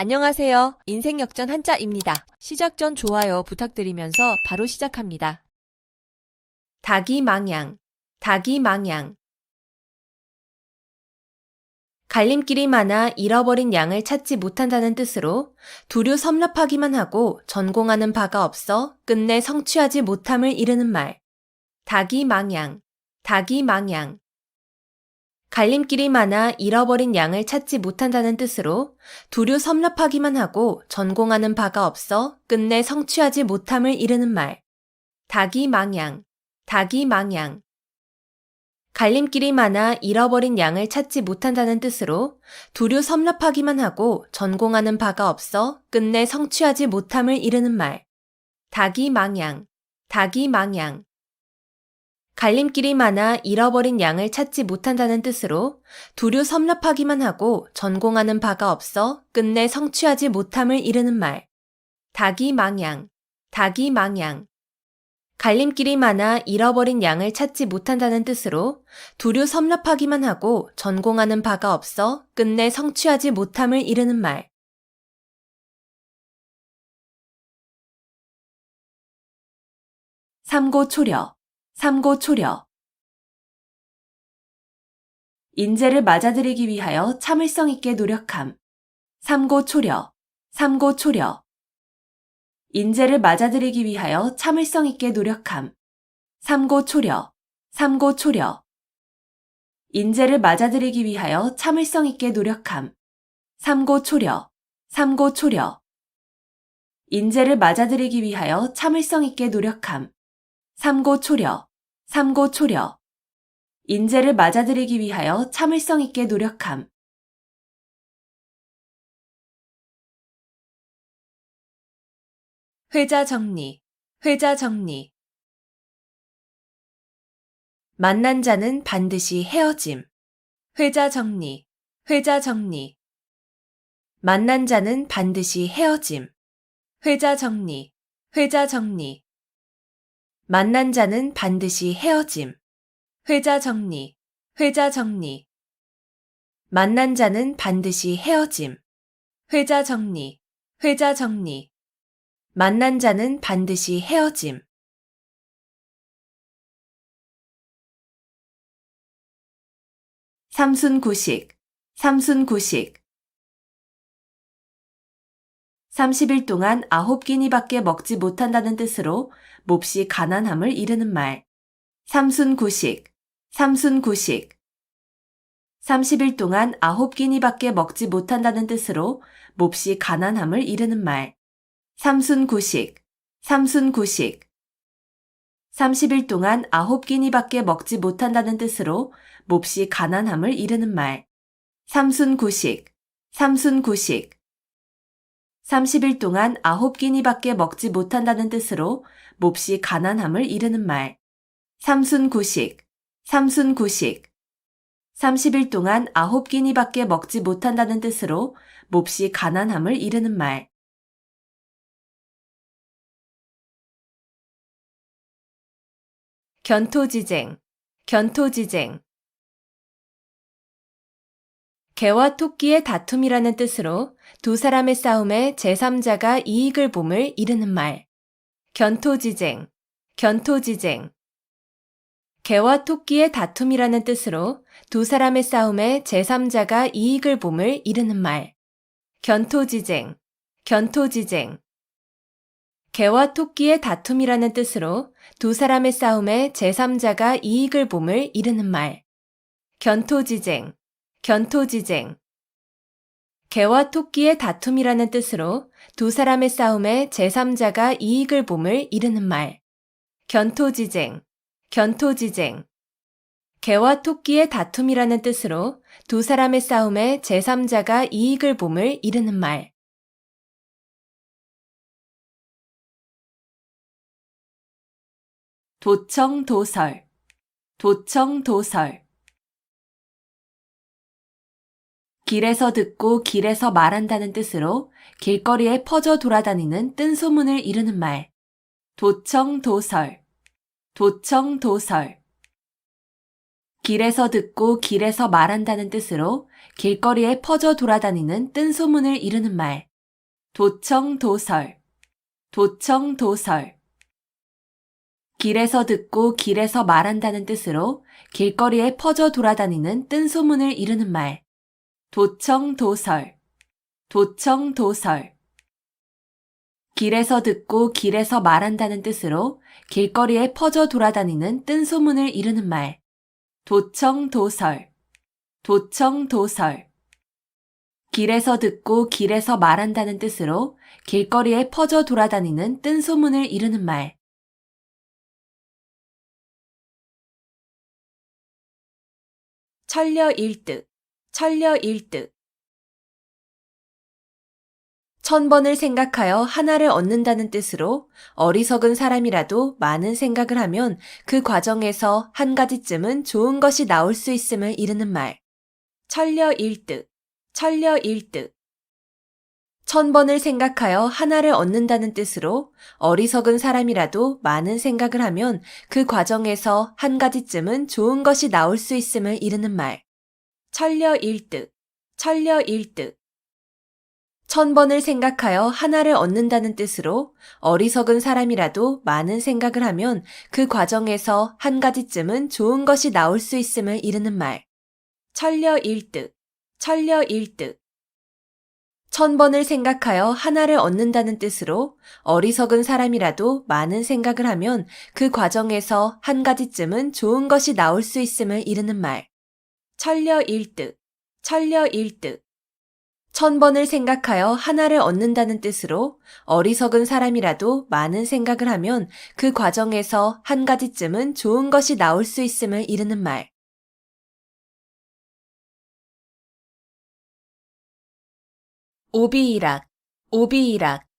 안녕하세요. 인생역전 한자입니다. 시작 전 좋아요 부탁드리면서 바로 시작합니다. 닭이망양, 닭이망양. 갈림길이 많아 잃어버린 양을 찾지 못한다는 뜻으로 두류 섭렵하기만 하고 전공하는 바가 없어 끝내 성취하지 못함을 이르는 말. 닭이망양, 닭이망양. 갈림길이 많아 잃어버린 양을 찾지 못한다는 뜻으로 두류 섭렵하기만 하고 전공하는 바가 없어 끝내 성취하지 못함을 이르는 말. 닭이망양, 닭이망양. 갈림길이 많아 잃어버린 양을 찾지 못한다는 뜻으로 두류 섭렵하기만 하고 전공하는 바가 없어 끝내 성취하지 못함을 이르는 말. 닭이망양, 닭이망양. 갈림길이 많아 잃어버린 양을 찾지 못한다는 뜻으로 두류 섭렵하기만 하고 전공하는 바가 없어 끝내 성취하지 못함을 이르는 말. 닭이망양, 닭이망양. 갈림길이 많아 잃어버린 양을 찾지 못한다는 뜻으로 두류 섭렵하기만 하고 전공하는 바가 없어 끝내 성취하지 못함을 이르는 말. 삼고초려, 삼고초려. 인재를 맞아들이기 위하여 참을성 있게 노력함. 삼고초려, 삼고초려. 인재를 맞아들이기 위하여 참을성 있게 노력함. 삼고초려, 삼고초려. 인재를 맞아들이기 위하여 참을성 있게 노력함. 삼고초려, 삼고초려. 인재를 맞아들이기 위하여 참을성 있게 노력함. 삼고초려, 삼고초려. 인재를 맞아들이기 위하여 참을성 있게 노력함. 회자정리, 회자정리. 만난 자는 반드시 헤어짐. 회자정리, 회자정리. 만난 자는 반드시 헤어짐. 회자정리, 회자정리. 만난 자는 반드시 헤어짐. 회자정리, 회자정리. 만난 자는 반드시 헤어짐. 회자정리, 회자정리. 만난 자는 반드시 헤어짐. 삼순구식, 삼순구식. 30일 동안 9끼니밖에 먹지 못한다는 뜻으로 몹시 가난함을 이르는 말. 삼순구식, 삼순구식. 30일 동안 9끼니밖에 먹지 못한다는 뜻으로 몹시 가난함을 이르는 말. 삼순구식, 삼순구식. 30일 동안 9끼니밖에 먹지 못한다는 뜻으로 몹시 가난함을 이르는 말. 삼순구식, 삼순구식. 30일 동안 9끼니밖에 먹지 못한다는 뜻으로 몹시 가난함을 이르는 말. 삼순구식, 삼순구식. 30일 동안 9끼니밖에 먹지 못한다는 뜻으로 몹시 가난함을 이르는 말. 견토지쟁, 견토지쟁. 개와 토끼의 다툼이라는 뜻으로 두 사람의 싸움에 제3자가 이익을 봄을 이르는 말. 견토지쟁, 견토지쟁. 개와 토끼의 다툼이라는 뜻으로 두 사람의 싸움에 제3자가 이익을 봄을 이르는 말. 견토지쟁, 견토지쟁. 개와 토끼의 다툼이라는 뜻으로 두 사람의 싸움에 제3자가 이익을 봄을 이르는 말. 견토지쟁, 견토지쟁. 개와 토끼의 다툼이라는 뜻으로 두 사람의 싸움에 제3자가 이익을 봄을 이르는 말. 견토지쟁, 견토지쟁. 개와 토끼의 다툼이라는 뜻으로 두 사람의 싸움에 제3자가 이익을 봄을 이르는 말. 도청도설, 도청도설. 길에서 듣고 길에서 말한다는 뜻으로 길거리에 퍼져 돌아다니는 뜬소문을 이르는 말. 도청도설, 도청도설. 길에서 듣고 길에서 말한다는 뜻으로 길거리에 퍼져 돌아다니는 뜬소문을 이르는 말. 도청도설, 도청도설. 길에서 듣고 길에서 말한다는 뜻으로 길거리에 퍼져 돌아다니는 뜬소문을 이르는 말. 도청도설, 도청도설. 길에서 듣고 길에서 말한다는 뜻으로 길거리에 퍼져 돌아다니는 뜬소문을 이르는 말. 도청도설, 도청도설. 길에서 듣고 길에서 말한다는 뜻으로 길거리에 퍼져 돌아다니는 뜬소문을 이르는 말. 천려일득, 천려일득. 1000번을 생각하여 하나를 얻는다는 뜻으로 어리석은 사람이라도 많은 생각을 하면 그 과정에서 한 가지쯤은 좋은 것이 나올 수 있음을 이르는 말. 천려일득, 천려일득. 1000번을 생각하여 하나를 얻는다는 뜻으로 어리석은 사람이라도 많은 생각을 하면 그 과정에서 한 가지쯤은 좋은 것이 나올 수 있음을 이르는 말. 천려일득, 천려일득. 1000번을 생각하여 하나를 얻는다는 뜻으로 어리석은 사람이라도 많은 생각을 하면 그 과정에서 한 가지쯤은 좋은 것이 나올 수 있음을 이르는 말. 천려일득, 천려일득. 1000번을 생각하여 하나를 얻는다는 뜻으로 어리석은 사람이라도 많은 생각을 하면 그 과정에서 한 가지쯤은 좋은 것이 나올 수 있음을 이르는 말. 천려일득, 천려일득. 1000번을 생각하여 하나를 얻는다는 뜻으로 어리석은 사람이라도 많은 생각을 하면 그 과정에서 한 가지쯤은 좋은 것이 나올 수 있음을 이르는 말. 오비이락, 오비이락.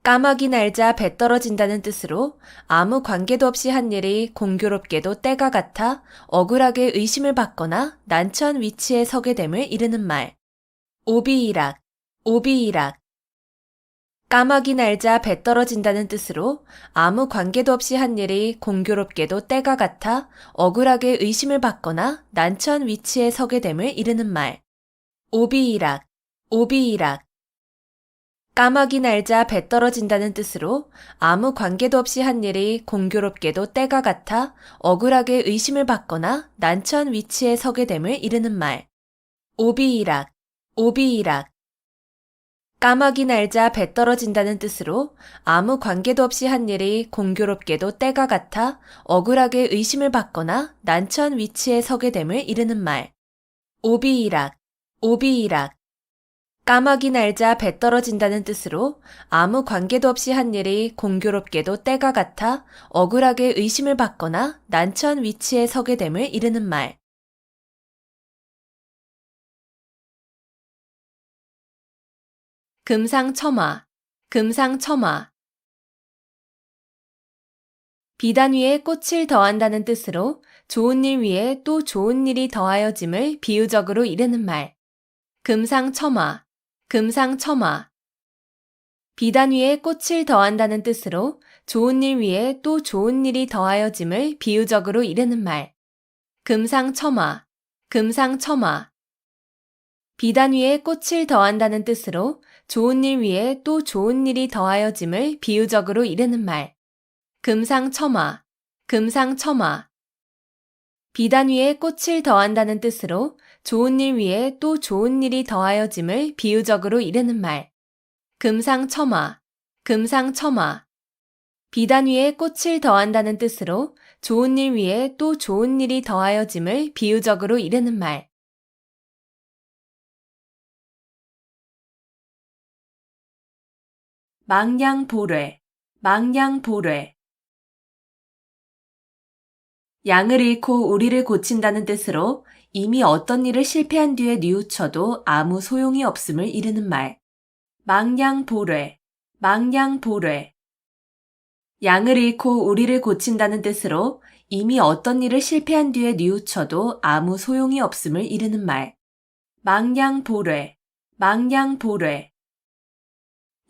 까마귀 날자 배 떨어진다는 뜻으로 아무 관계도 없이 한 일이 공교롭게도 때가 같아 억울하게 의심을 받거나 난처한 위치에 서게 됨을 이르는 말. 오비이락, 오비이락. 까마귀 날자 배 떨어진다는 뜻으로 아무 관계도 없이 한 일이 공교롭게도 때가 같아 억울하게 의심을 받거나 난처한 위치에 서게 됨을 이르는 말. 오비이락, 오비이락. 까마귀 날자 배 떨어진다는 뜻으로 아무 관계도 없이 한 일이 공교롭게도 때가 같아 억울하게 의심을 받거나 난처한 위치에 서게 됨을 이르는 말. 오비이락, 오비이락. 까마귀 날자 배 떨어진다는 뜻으로 아무 관계도 없이 한 일이 공교롭게도 때가 같아 억울하게 의심을 받거나 난처한 위치에 서게 됨을 이르는 말. 오비이락, 오비이락. 까마귀 날자 배 떨어진다는 뜻으로 아무 관계도 없이 한 일이 공교롭게도 때가 같아 억울하게 의심을 받거나 난처한 위치에 서게 됨을 이르는 말. 금상첨화, 금상첨화. 비단 위에 꽃을 더한다는 뜻으로 좋은 일 위에 또 좋은 일이 더하여짐을 비유적으로 이르는 말. 금상첨화, 금상첨화. 비단 위에 꽃을 더한다는 뜻으로 좋은 일 위에 또 좋은 일이 더하여짐을 비유적으로 이르는 말. 금상첨화, 금상첨화. 비단 위에 꽃을 더한다는 뜻으로 좋은 일 위에 또 좋은 일이 더하여짐을 비유적으로 이르는 말. 금상첨화, 금상첨화. 비단 위에 꽃을 더한다는 뜻으로 좋은 일 위에 또 좋은 일이 더하여짐을 비유적으로 이르는 말. 금상첨화, 금상첨화. 비단 위에 꽃을 더한다는 뜻으로 좋은 일 위에 또 좋은 일이 더하여짐을 비유적으로 이르는 말. 망량보뢰, 망량보뢰. 양을 잃고 우리를 고친다는 뜻으로 이미 어떤 일을 실패한 뒤에 뉘우쳐도 아무 소용이 없음을 이르는 말. 망량보뢰, 망량보뢰. 양을 잃고 우리를 고친다는 뜻으로 이미 어떤 일을 실패한 뒤에 뉘우쳐도 아무 소용이 없음을 이르는 말. 망량보뢰, 망량보뢰.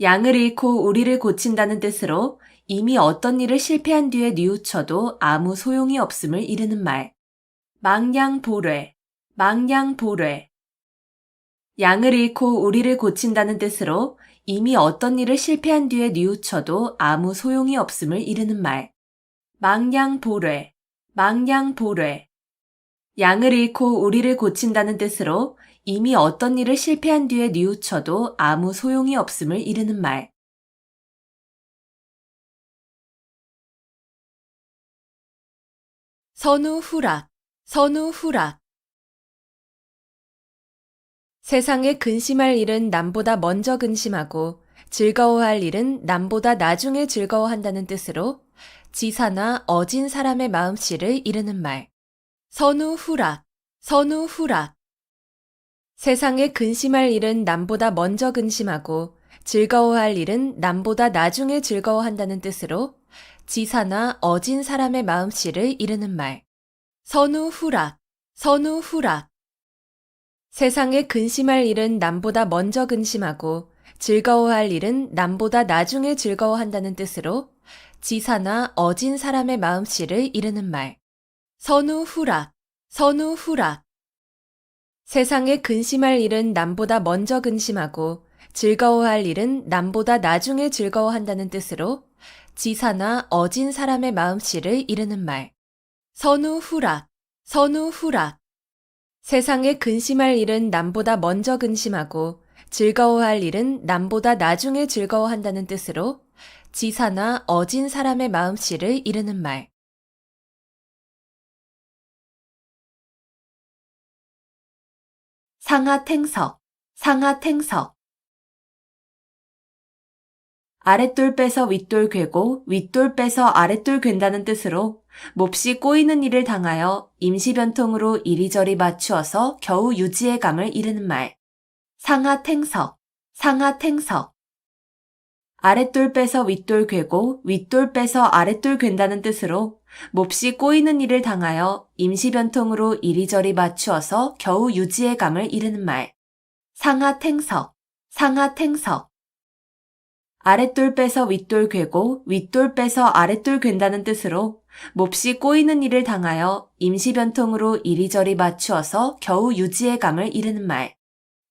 양을 잃고 우리를 고친다는 뜻으로 이미 어떤 일을 실패한 뒤에 뉘우쳐도 아무 소용이 없음을 이르는 말. 망량보뢰, 망량보뢰. 양을 잃고 우리를 고친다는 뜻으로 이미 어떤 일을 실패한 뒤에 뉘우쳐도 아무 소용이 없음을 이르는 말. 망양보뢰, 망양보뢰. 양을 잃고 우리를 고친다는 뜻으로 이미 어떤 일을 실패한 뒤에 뉘우쳐도 아무 소용이 없음을 이르는 말. 선우후락, 선우후락. 세상에 근심할 일은 남보다 먼저 근심하고 즐거워할 일은 남보다 나중에 즐거워한다는 뜻으로 지사나 어진 사람의 마음씨를 이르는 말. 선우후락, 선우후락. 세상에 근심할 일은 남보다 먼저 근심하고 즐거워할 일은 남보다 나중에 즐거워한다는 뜻으로 지사나 어진 사람의 마음씨를 이르는 말. 선우후락, 선우후락. 세상에 근심할 일은 남보다 먼저 근심하고 즐거워할 일은 남보다 나중에 즐거워한다는 뜻으로 지사나 어진 사람의 마음씨를 이르는 말. 선우후락, 선우후락. 세상에 근심할 일은 남보다 먼저 근심하고 즐거워할 일은 남보다 나중에 즐거워한다는 뜻으로 지사나 어진 사람의 마음씨를 이르는 말. 선우후락, 선우후락. 세상에 근심할 일은 남보다 먼저 근심하고 즐거워할 일은 남보다 나중에 즐거워한다는 뜻으로 지사나 어진 사람의 마음씨를 이르는 말. 상하탱석, 상하탱석. 아랫돌 빼서 윗돌 괴고 윗돌 빼서 아랫돌 괜다는 뜻으로 몹시 꼬이는 일을 당하여 임시변통으로 이리저리 맞추어서 겨우 유지의 감을 이르는 말. 상하탱석, 상하탱석. 아랫돌 빼서 윗돌 괴고 윗돌 빼서 아랫돌 괜다는 뜻으로 몹시 꼬이는 일을 당하여 임시변통으로 이리저리 맞추어서 겨우 유지의 감을 이르는 말. 상하탱석, 상하탱석. 아랫돌 빼서 윗돌 괴고 윗돌 빼서 아랫돌 괜다는 뜻으로 몹시 꼬이는 일을 당하여 임시변통으로 이리저리 맞추어서 겨우 유지의 감을 이르는 말.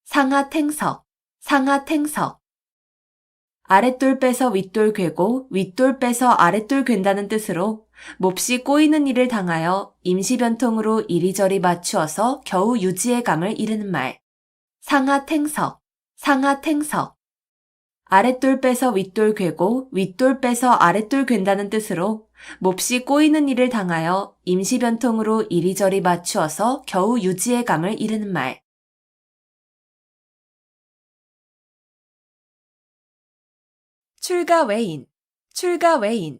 상하탱석, 상하탱석. 아랫돌 빼서 윗돌 괴고 윗돌 빼서 아랫돌 괜다는 뜻으로 몹시 꼬이는 일을 당하여 임시변통으로 이리저리 맞추어서 겨우 유지의 감을 이르는 말. 상하탱석, 상하탱석. 아랫돌 빼서 윗돌 괴고 윗돌 빼서 아랫돌 괜다는 뜻으로 몹시 꼬이는 일을 당하여 임시변통으로 이리저리 맞추어서 겨우 유지의 감을 이르는 말. 출가외인, 출가외인.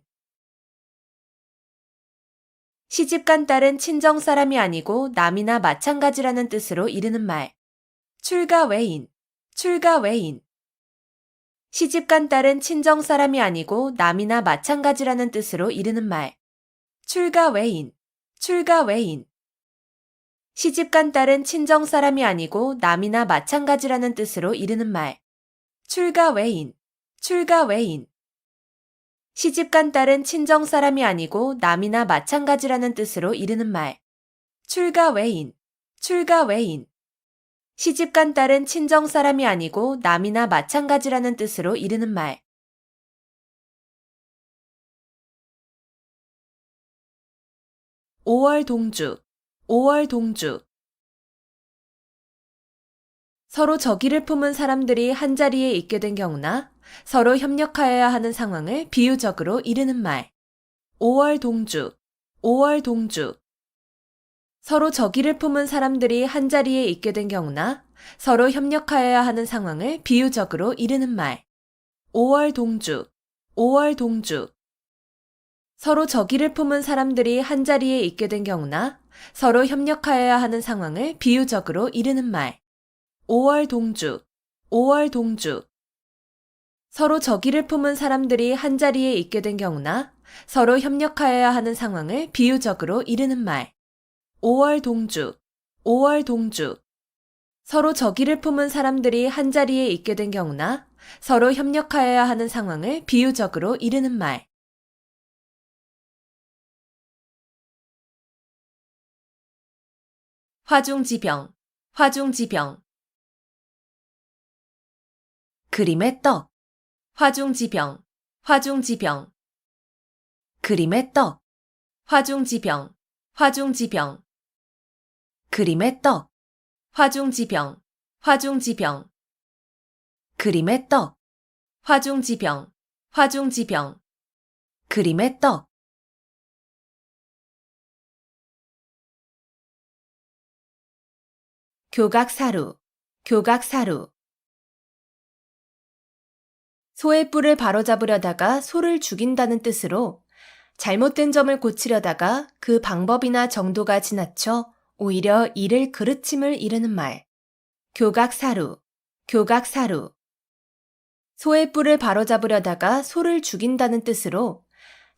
시집간 딸은 친정 사람이 아니고 남이나 마찬가지라는 뜻으로 이르는 말. 출가외인, 출가외인. 시집간 딸은 친정 사람이 아니고 남이나 마찬가지라는 뜻으로 이르는 말. 출가외인, 출가외인. 시집간 딸은 친정 사람이 아니고 남이나 마찬가지라는 뜻으로 이르는 말. 출가외인, 출가외인. 시집간 딸은 친정 사람이 아니고 남이나 마찬가지라는 뜻으로 이르는 말. 출가외인, 출가외인. 시집간 딸은 친정 사람이 아니고 남이나 마찬가지라는 뜻으로 이르는 말. 5월 동주, 5월 동주. 서로 적의를 품은 사람들이 한자리에 있게 된 경우나 서로 협력하여야 하는 상황을 비유적으로 이르는 말. 5월 동주, 5월 동주. 서로 적의를 품은 사람들이 한자리에 있게 된 경우나 서로 협력하여야 하는 상황을 비유적으로 이르는 말. 5월 동주, 5월 동주. 서로 적의를 품은 사람들이 한자리에 있게 된 경우나 서로 협력하여야 하는 상황을 비유적으로 이르는 말. 5월 동주, 5월 동주. 서로 적의를 품은 사람들이 한자리에 있게 된 경우나 서로 협력하여야 하는 상황을 비유적으로 이르는 말. 5월 동주, 5월 동주. 서로 적의를 품은 사람들이 한자리에 있게 된 경우나 서로 협력하여야 하는 상황을 비유적으로 이르는 말. 화중지병, 화중지병. 그림의 떡, 화중지병, 화중지병. 그림의 떡, 화중지병, 화중지병. 그림의 떡, 화중지병, 화중지병. 그림의 떡, 화중지병, 화중지병. 그림의 떡. 교각사루, 교각사루. 소의 뿔을 바로잡으려다가 소를 죽인다는 뜻으로 잘못된 점을 고치려다가 그 방법이나 정도가 지나쳐 오히려 이를 그르침을 이르는 말. 교각사루, 교각사루. 소의 뿔을 바로잡으려다가 소를 죽인다는 뜻으로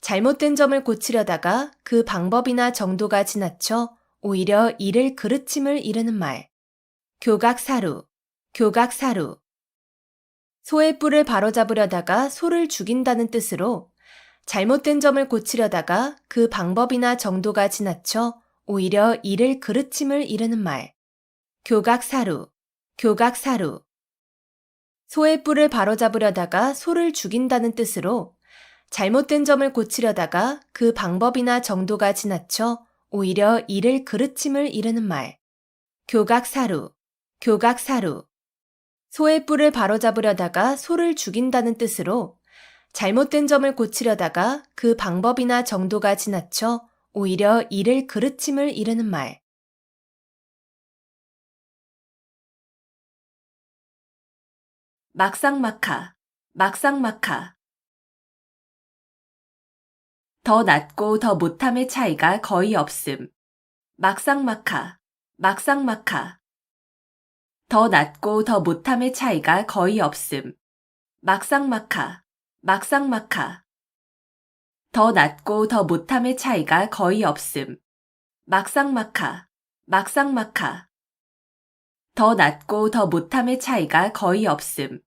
잘못된 점을 고치려다가 그 방법이나 정도가 지나쳐 오히려 이를 그르침을 이르는 말. 교각사루, 교각사루. 소의 뿔을 바로잡으려다가 소를 죽인다는 뜻으로 잘못된 점을 고치려다가 그 방법이나 정도가 지나쳐 오히려 이를 그르침을 이르는 말. 교각사루, 교각사루. 소의 뿔을 바로잡으려다가 소를 죽인다는 뜻으로 잘못된 점을 고치려다가 그 방법이나 정도가 지나쳐 오히려 이를 그르침을 이르는 말. 교각사루, 교각사루. 소의 뿔을 바로잡으려다가 소를 죽인다는 뜻으로 잘못된 점을 고치려다가 그 방법이나 정도가 지나쳐 오히려 이를 그르침을 이르는 말. 막상막하, 막상막하. 더 낫고 더 못함의 차이가 거의 없음. 막상막하, 막상막하. 더 낫고 더 못함의 차이가 거의 없음. 막상막하, 막상막하. 더 낫고 더 못함의 차이가 거의 없음. 막상막하, 막상막하. 더 낫고 더 못함의 차이가 거의 없음.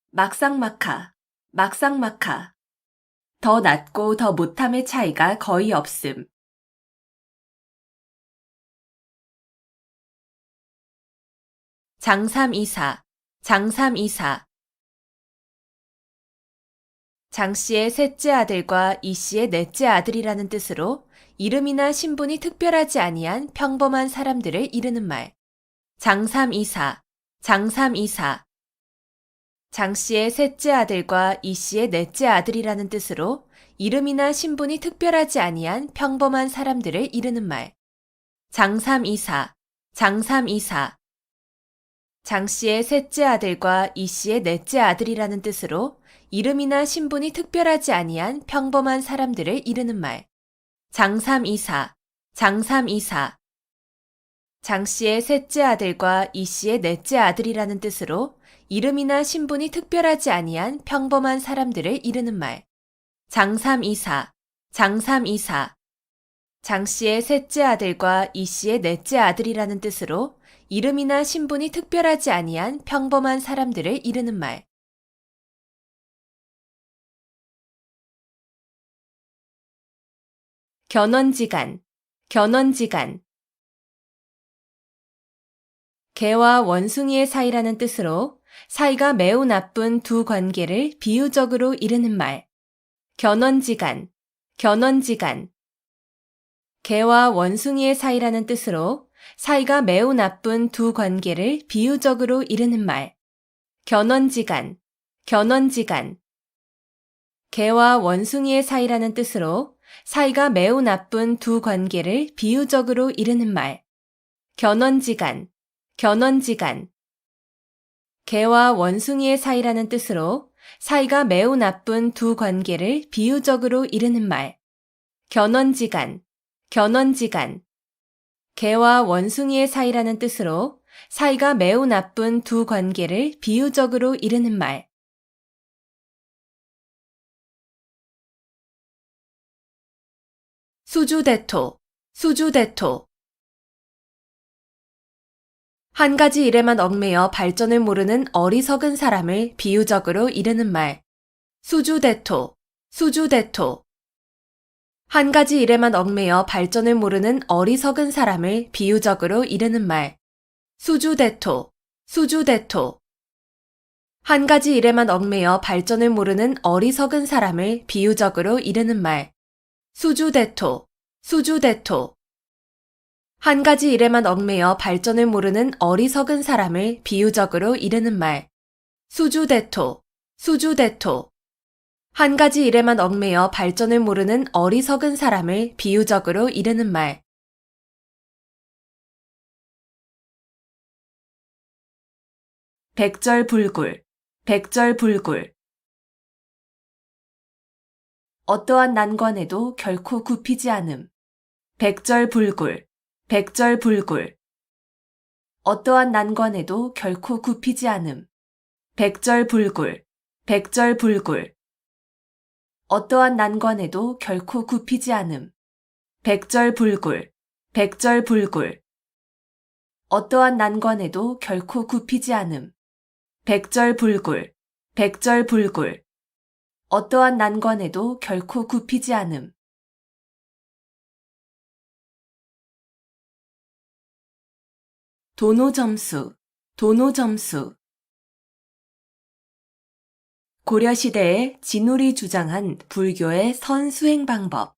막상막하, 막상막하. 더 낫고 더 못함의 차이가 거의 없음. 장삼이사, 장삼이사. 장씨의 셋째 아들과 이씨의 넷째 아들이라는 뜻으로 이름이나 신분이 특별하지 아니한 평범한 사람들을 이르는 말. 장삼이사, 장삼이사. 장씨의 셋째 아들과 이씨의 넷째 아들이라는 뜻으로 이름이나 신분이 특별하지 아니한 평범한 사람들을 이르는 말. 장삼이사, 장삼이사. 장씨의 셋째 아들과 이씨의 넷째 아들이라는 뜻으로 이름이나 신분이 특별하지 아니한 평범한 사람들을 이르는 말. 장삼이사, 장삼이사. 장씨의 셋째 아들과 이씨의 넷째 아들이라는 뜻으로 이름이나 신분이 특별하지 아니한 평범한 사람들을 이르는 말. 장삼이사, 장삼이사. 장씨의 셋째 아들과 이씨의 넷째 아들이라는 뜻으로 이름이나 신분이 특별하지 아니한 평범한 사람들을 이르는 말. 견원지간, 견원지간. 개와 원숭이의 사이라는 뜻으로 사이가 매우 나쁜 두 관계를 비유적으로 이르는 말. 견원지간, 견원지간. 개와 원숭이의 사이라는 뜻으로 사이가 매우 나쁜 두 관계를 비유적으로 이르는 말. 견원지간, 견원지간. 개와 원숭이의 사이라는 뜻으로 사이가 매우 나쁜 두 관계를 비유적으로 이르는 말. 견원지간, 견원지간. 개와 원숭이의 사이라는 뜻으로 사이가 매우 나쁜 두 관계를 비유적으로 이르는 말. 견원지간, 견원지간. 개와 원숭이의 사이라는 뜻으로 사이가 매우 나쁜 두 관계를 비유적으로 이르는 말. 수주대토, 수주대토. 한 가지 일에만 얽매여 발전을 모르는 어리석은 사람을 비유적으로 이르는 말. 수주대토, 수주대토. 한 가지 일에만 얽매여 발전을 모르는 어리석은 사람을 비유적으로 이르는 말. 수주대토, 수주대토. 한 가지 일에만 얽매여 발전을 모르는 어리석은 사람을 비유적으로 이르는 말. 수주대토, 수주대토. 한 가지 일에만 얽매여 발전을 모르는 어리석은 사람을 비유적으로 이르는 말. 수주대토, 수주대토. 한 가지 일에만 얽매여 발전을 모르는 어리석은 사람을 비유적으로 이르는 말. 백절불굴, 백절불굴. 어떠한 난관에도 결코 굽히지 않음. 백절불굴, 백절불굴. 어떠한 난관에도 결코 굽히지 않음. 백절불굴, 백절불굴. 어떠한 난관에도 결코 굽히지 않음. 백절불굴, 백절불굴. 어떠한 난관에도 결코 굽히지 않음. 백절불굴, 백절불굴. 어떠한 난관에도 결코 굽히지 않음. 도노점수, 도노점수. 고려시대에 진울이 주장한 불교의 선수행 방법.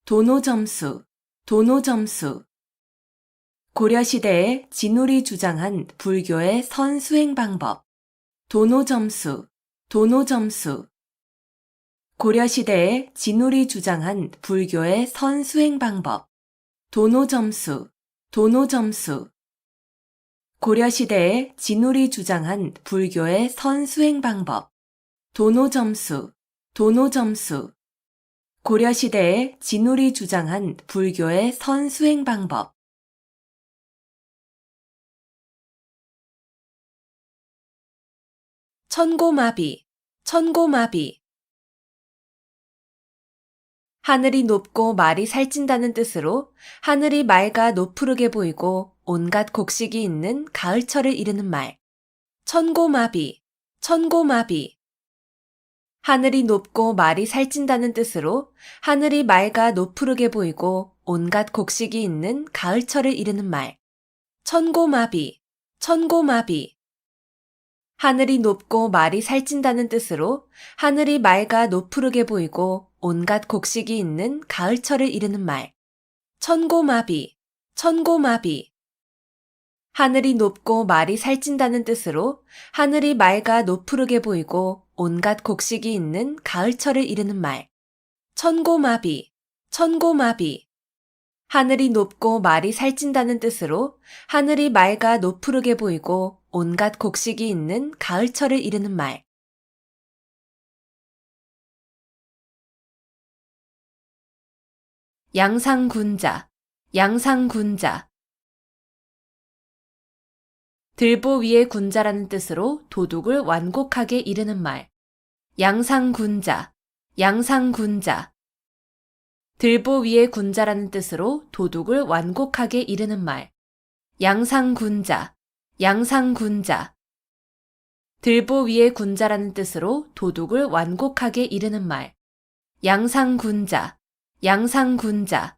도노점수, 도노점수. 고려시대에 진울이 주장한 불교의 선수행 방법. 도노점수, 도노점수. 고려시대에 진울이 주장한 불교의 선수행 방법. 도노점수, 도노점수. 고려시대에 진울이 주장한 불교의 선수행 방법. 도노점수, 도노점수. 고려시대에 진울이 주장한 불교의 선수행 방법. 천고마비, 천고마비. 하늘이 높고 말이 살찐다는 뜻으로 하늘이 맑아 노푸르게 보이고 온갖 곡식이 있는 가을철을 이르는 말. 천고마비, 천고마비. 하늘이 높고 말이 살찐다는 뜻으로 하늘이 맑아 노푸르게 보이고 온갖 곡식이 있는 가을철을 이르는 말. 천고마비, 천고마비. 하늘이 높고 말이 살찐다는 뜻으로 하늘이 맑아 노푸르게 보이고 온갖 곡식이 있는 가을철을 이르는 말. 천고마비, 천고마비. 하늘이 높고 말이 살찐다는 뜻으로 하늘이 맑아 노푸르게 보이고 온갖 곡식이 있는 가을철을 이르는 말. 천고마비, 천고마비. 하늘이 높고 말이 살찐다는 뜻으로 하늘이 맑아 노푸르게 보이고 온갖 곡식이 있는 가을철을 이르는 말. 양상군자, 양상군자. 들보 위에 군자라는 뜻으로 도둑을 완곡하게 이르는 말. 양상군자, 양상군자. 들보 위에 군자라는 뜻으로 도둑을 완곡하게 이르는 말. 양상군자, 양상군자. 들보 위에 군자라는 뜻으로 도둑을 완곡하게 이르는 말. 양상군자, 양상군자.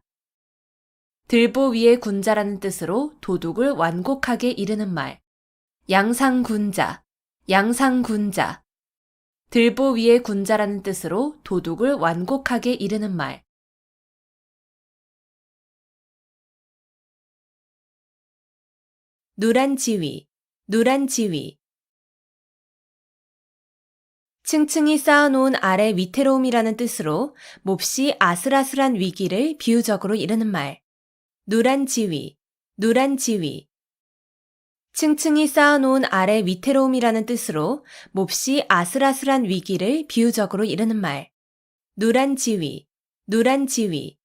들보 위에 군자라는 뜻으로 도둑을 완곡하게 이르는 말. 양상군자, 양상군자. 들보 위에 군자라는 뜻으로 도둑을 완곡하게 이르는 말. 누란지위, 누란지위. 층층이 쌓아놓은 아래 위태로움이라는 뜻으로 몹시 아슬아슬한 위기를 비유적으로 이르는 말. 누란지위, 누란지위. 층층이 쌓아놓은 아래 위태로움이라는 뜻으로 몹시 아슬아슬한 위기를 비유적으로 이르는 말. 누란지위, 누란지위.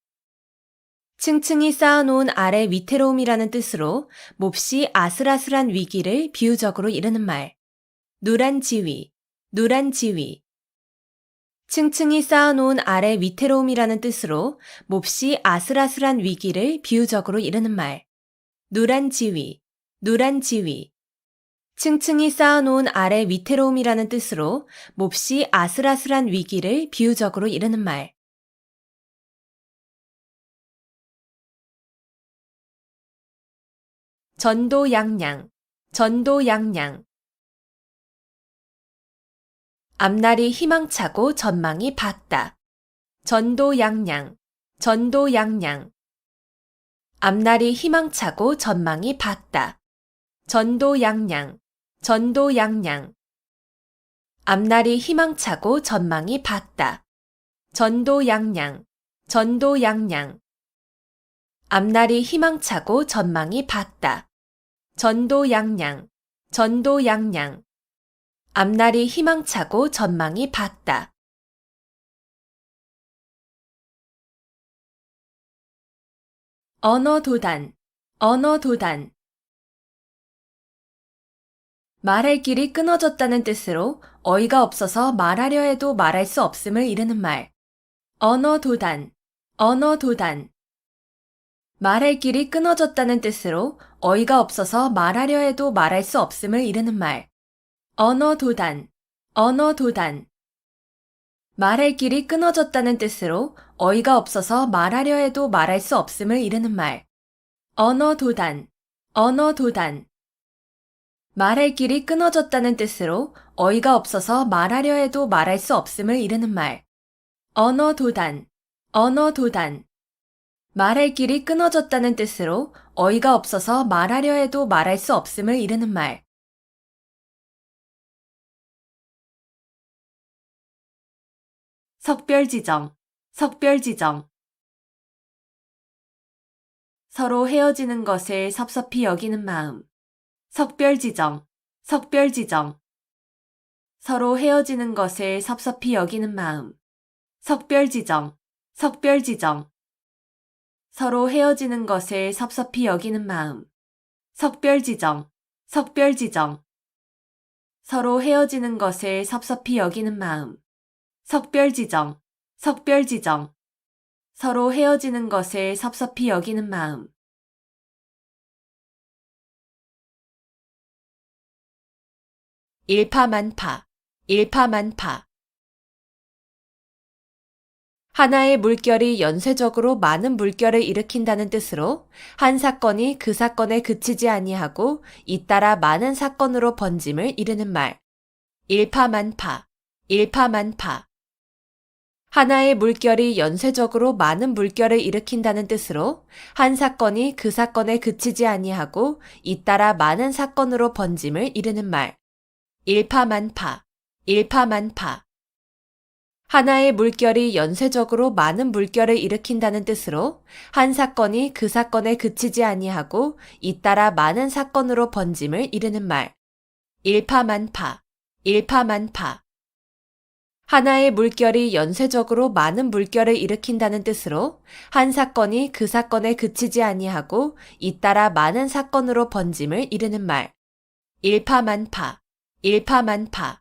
층층이 쌓아놓은 아래 위태로움이라는 뜻으로 몹시 아슬아슬한 위기를 비유적으로 이르는 말. 누란지위, 누란지위. 층층이 쌓아놓은 아래 위태로움이라는 뜻으로 몹시 아슬아슬한 위기를 비유적으로 이르는 말. 누란지위, 누란지위. 층층이 쌓아놓은 아래 위태로움이라는 뜻으로 몹시 아슬아슬한 위기를 비유적으로 이르는 말. 전도양양, 전도양양. 앞날이 희망차고 전망이 밝다. 전도양양, 전도양양. 앞날이 희망차고 전망이 밝다. 전도양양, 전도양양. 앞날이 희망차고 전망이 밝다. 전도양양, 전도양양. 앞날이 희망차고 전망이 밝다. 전도양양, 전도양양. 앞날이 희망차고 전망이 밝다. 언어도단, 언어도단. 말할 길이 끊어졌다는 뜻으로 어이가 없어서 말하려 해도 말할 수 없음을 이르는 말. 언어도단, 언어도단. 말할 길이 끊어졌다는 뜻으로 어이가 없어서 말하려 해도 말할 수 없음을 이르는 말. 언어도단, 언어도단. 말할 길이 끊어졌다는 뜻으로 어이가 없어서 말하려 해도 말할 수 없음을 이르는 말. 언어도단, 언어도단. 말할 길이 끊어졌다는 뜻으로 어이가 없어서 말하려 해도 말할 수 없음을 이르는 말. 언어도단, 언어도단. 말할 길이 끊어졌다는 뜻으로 어이가 없어서 말하려 해도 말할 수 없음을 이르는 말. 석별지정, 석별지정. 서로 헤어지는 것을 섭섭히 여기는 마음. 석별지정, 석별지정. 서로 헤어지는 것을 섭섭히 여기는 마음. 석별지정, 석별지정. 서로 헤어지는 것을 섭섭히 여기는 마음. 석별지정, 석별지정. 서로 헤어지는 것을 섭섭히 여기는 마음. 석별지정, 석별지정. 서로 헤어지는 것을 섭섭히 여기는 마음. 일파만파, 일파만파. 하나의 물결이 연쇄적으로 많은 물결을 일으킨다는 뜻으로 한 사건이 그 사건에 그치지 아니하고 잇따라 많은 사건으로 번짐을 이르는 말. 일파만파, 일파만파. 하나의 물결이 연쇄적으로 많은 물결을 일으킨다는 뜻으로 한 사건이 그 사건에 그치지 아니하고 잇따라 많은 사건으로 번짐을 이르는 말. 일파만파, 일파만파. 하나의 물결이 연쇄적으로 많은 물결을 일으킨다는 뜻으로 한 사건이 그 사건에 그치지 아니하고 잇따라 많은 사건으로 번짐을 이르는 말. 일파만파, 일파만파. 하나의 물결이 연쇄적으로 많은 물결을 일으킨다는 뜻으로 한 사건이 그 사건에 그치지 아니하고 잇따라 많은 사건으로 번짐을 이르는 말. 일파만파, 일파만파.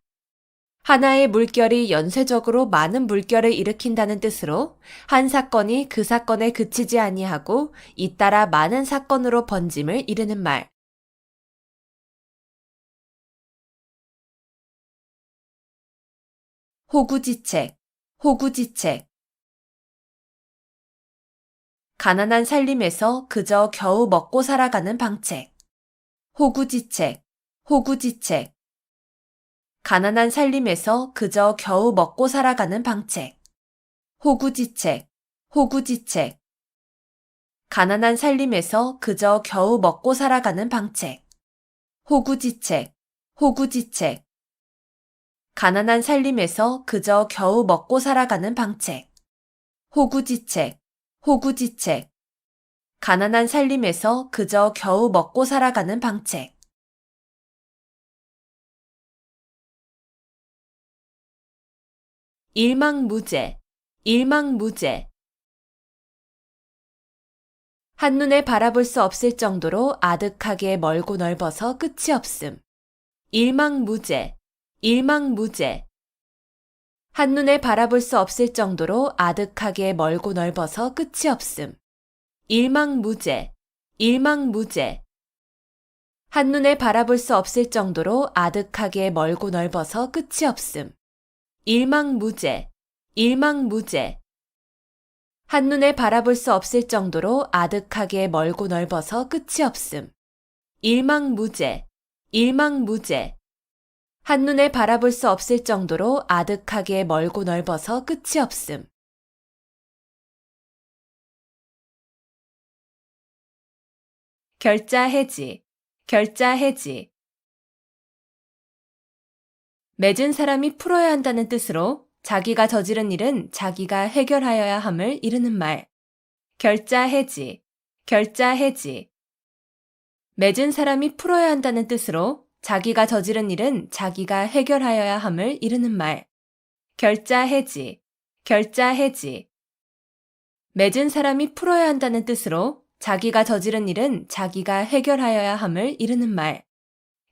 하나의 물결이 연쇄적으로 많은 물결을 일으킨다는 뜻으로 한 사건이 그 사건에 그치지 아니하고 잇따라 많은 사건으로 번짐을 이르는 말. 호구지책, 호구지책. 가난한 살림에서 그저 겨우 먹고 살아가는 방책. 호구지책, 호구지책. 가난한 살림에서 그저 겨우 먹고 살아가는 방책. 호구지책, 호구지책. 가난한 살림에서 그저 겨우 먹고 살아가는 방책. 호구지책, 호구지책. 가난한 살림에서 그저 겨우 먹고 살아가는 방책. 호구지책, 호구지책. 가난한 살림에서 그저 겨우 먹고 살아가는 방책. 일망무제, 일망무제. 한눈에 바라볼 수 없을 정도로 아득하게 멀고 넓어서 끝이 없음. 일망무제, 일망무제. 한눈에 바라볼 수 없을 정도로 아득하게 멀고 넓어서 끝이 없음. 일망무제, 일망무제. 한눈에 바라볼 수 없을 정도로 아득하게 멀고 넓어서 끝이 없음. 일망무제, 일망무제. 한눈에 바라볼 수 없을 정도로 아득하게 멀고 넓어서 끝이 없음. 일망무제, 일망무제. 한눈에 바라볼 수 없을 정도로 아득하게 멀고 넓어서 끝이 없음. 결자 해지, 결자 해지. 맺은 사람이 풀어야 한다는 뜻으로 자기가 저지른 일은 자기가 해결하여야 함을 이르는 말. 결자 해지, 결자 해지. 맺은 사람이 풀어야 한다는 뜻으로 자기가 저지른 일은 자기가 해결하여야 함을 이르는 말. 결자 해지, 결자 해지. 맺은 사람이 풀어야 한다는 뜻으로 자기가 저지른 일은 자기가 해결하여야 함을 이르는 말.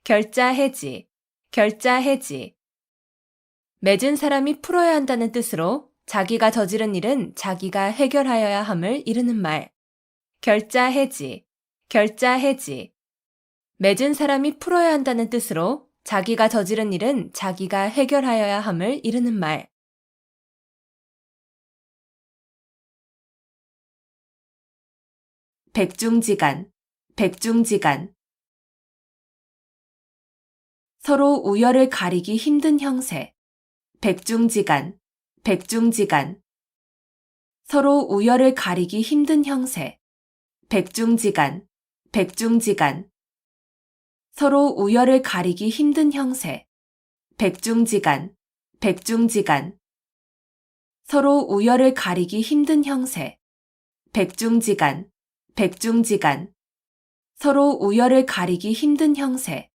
결자 해지, 결자 해지. 맺은 사람이 풀어야 한다는 뜻으로 자기가 저지른 일은 자기가 해결하여야 함을 이르는 말. 결자 해지, 결자 해지. 맺은 사람이 풀어야 한다는 뜻으로 자기가 저지른 일은 자기가 해결하여야 함을 이르는 말. 백중지간, 백중지간. 서로 우열을 가리기 힘든 형세. 백중지간, 백중지간. 서로 우열을 가리기 힘든 형세. 백중지간, 백중지간. 서로 우열을 가리기 힘든 형세. 백중지간, 백중지간. 서로 우열을 가리기 힘든 형세. 백중지간, 백중지간. 서로 우열을 가리기 힘든 형세.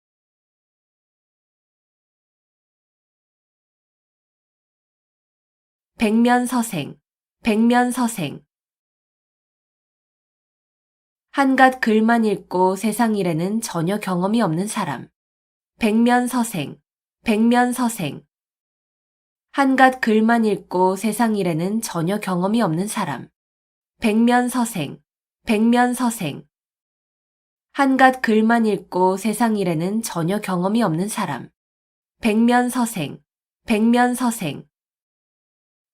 백면서생, 백면서생. 한갓 글만 읽고 세상 일에는 전혀 경험이 없는 사람. 백면서생, 백면서생. 한갓 글만 읽고 세상 일에는 전혀 경험이 없는 사람. 백면서생, 백면서생. 한갓 글만 읽고 세상 일에는 전혀 경험이 없는 사람. 백면서생, 백면서생.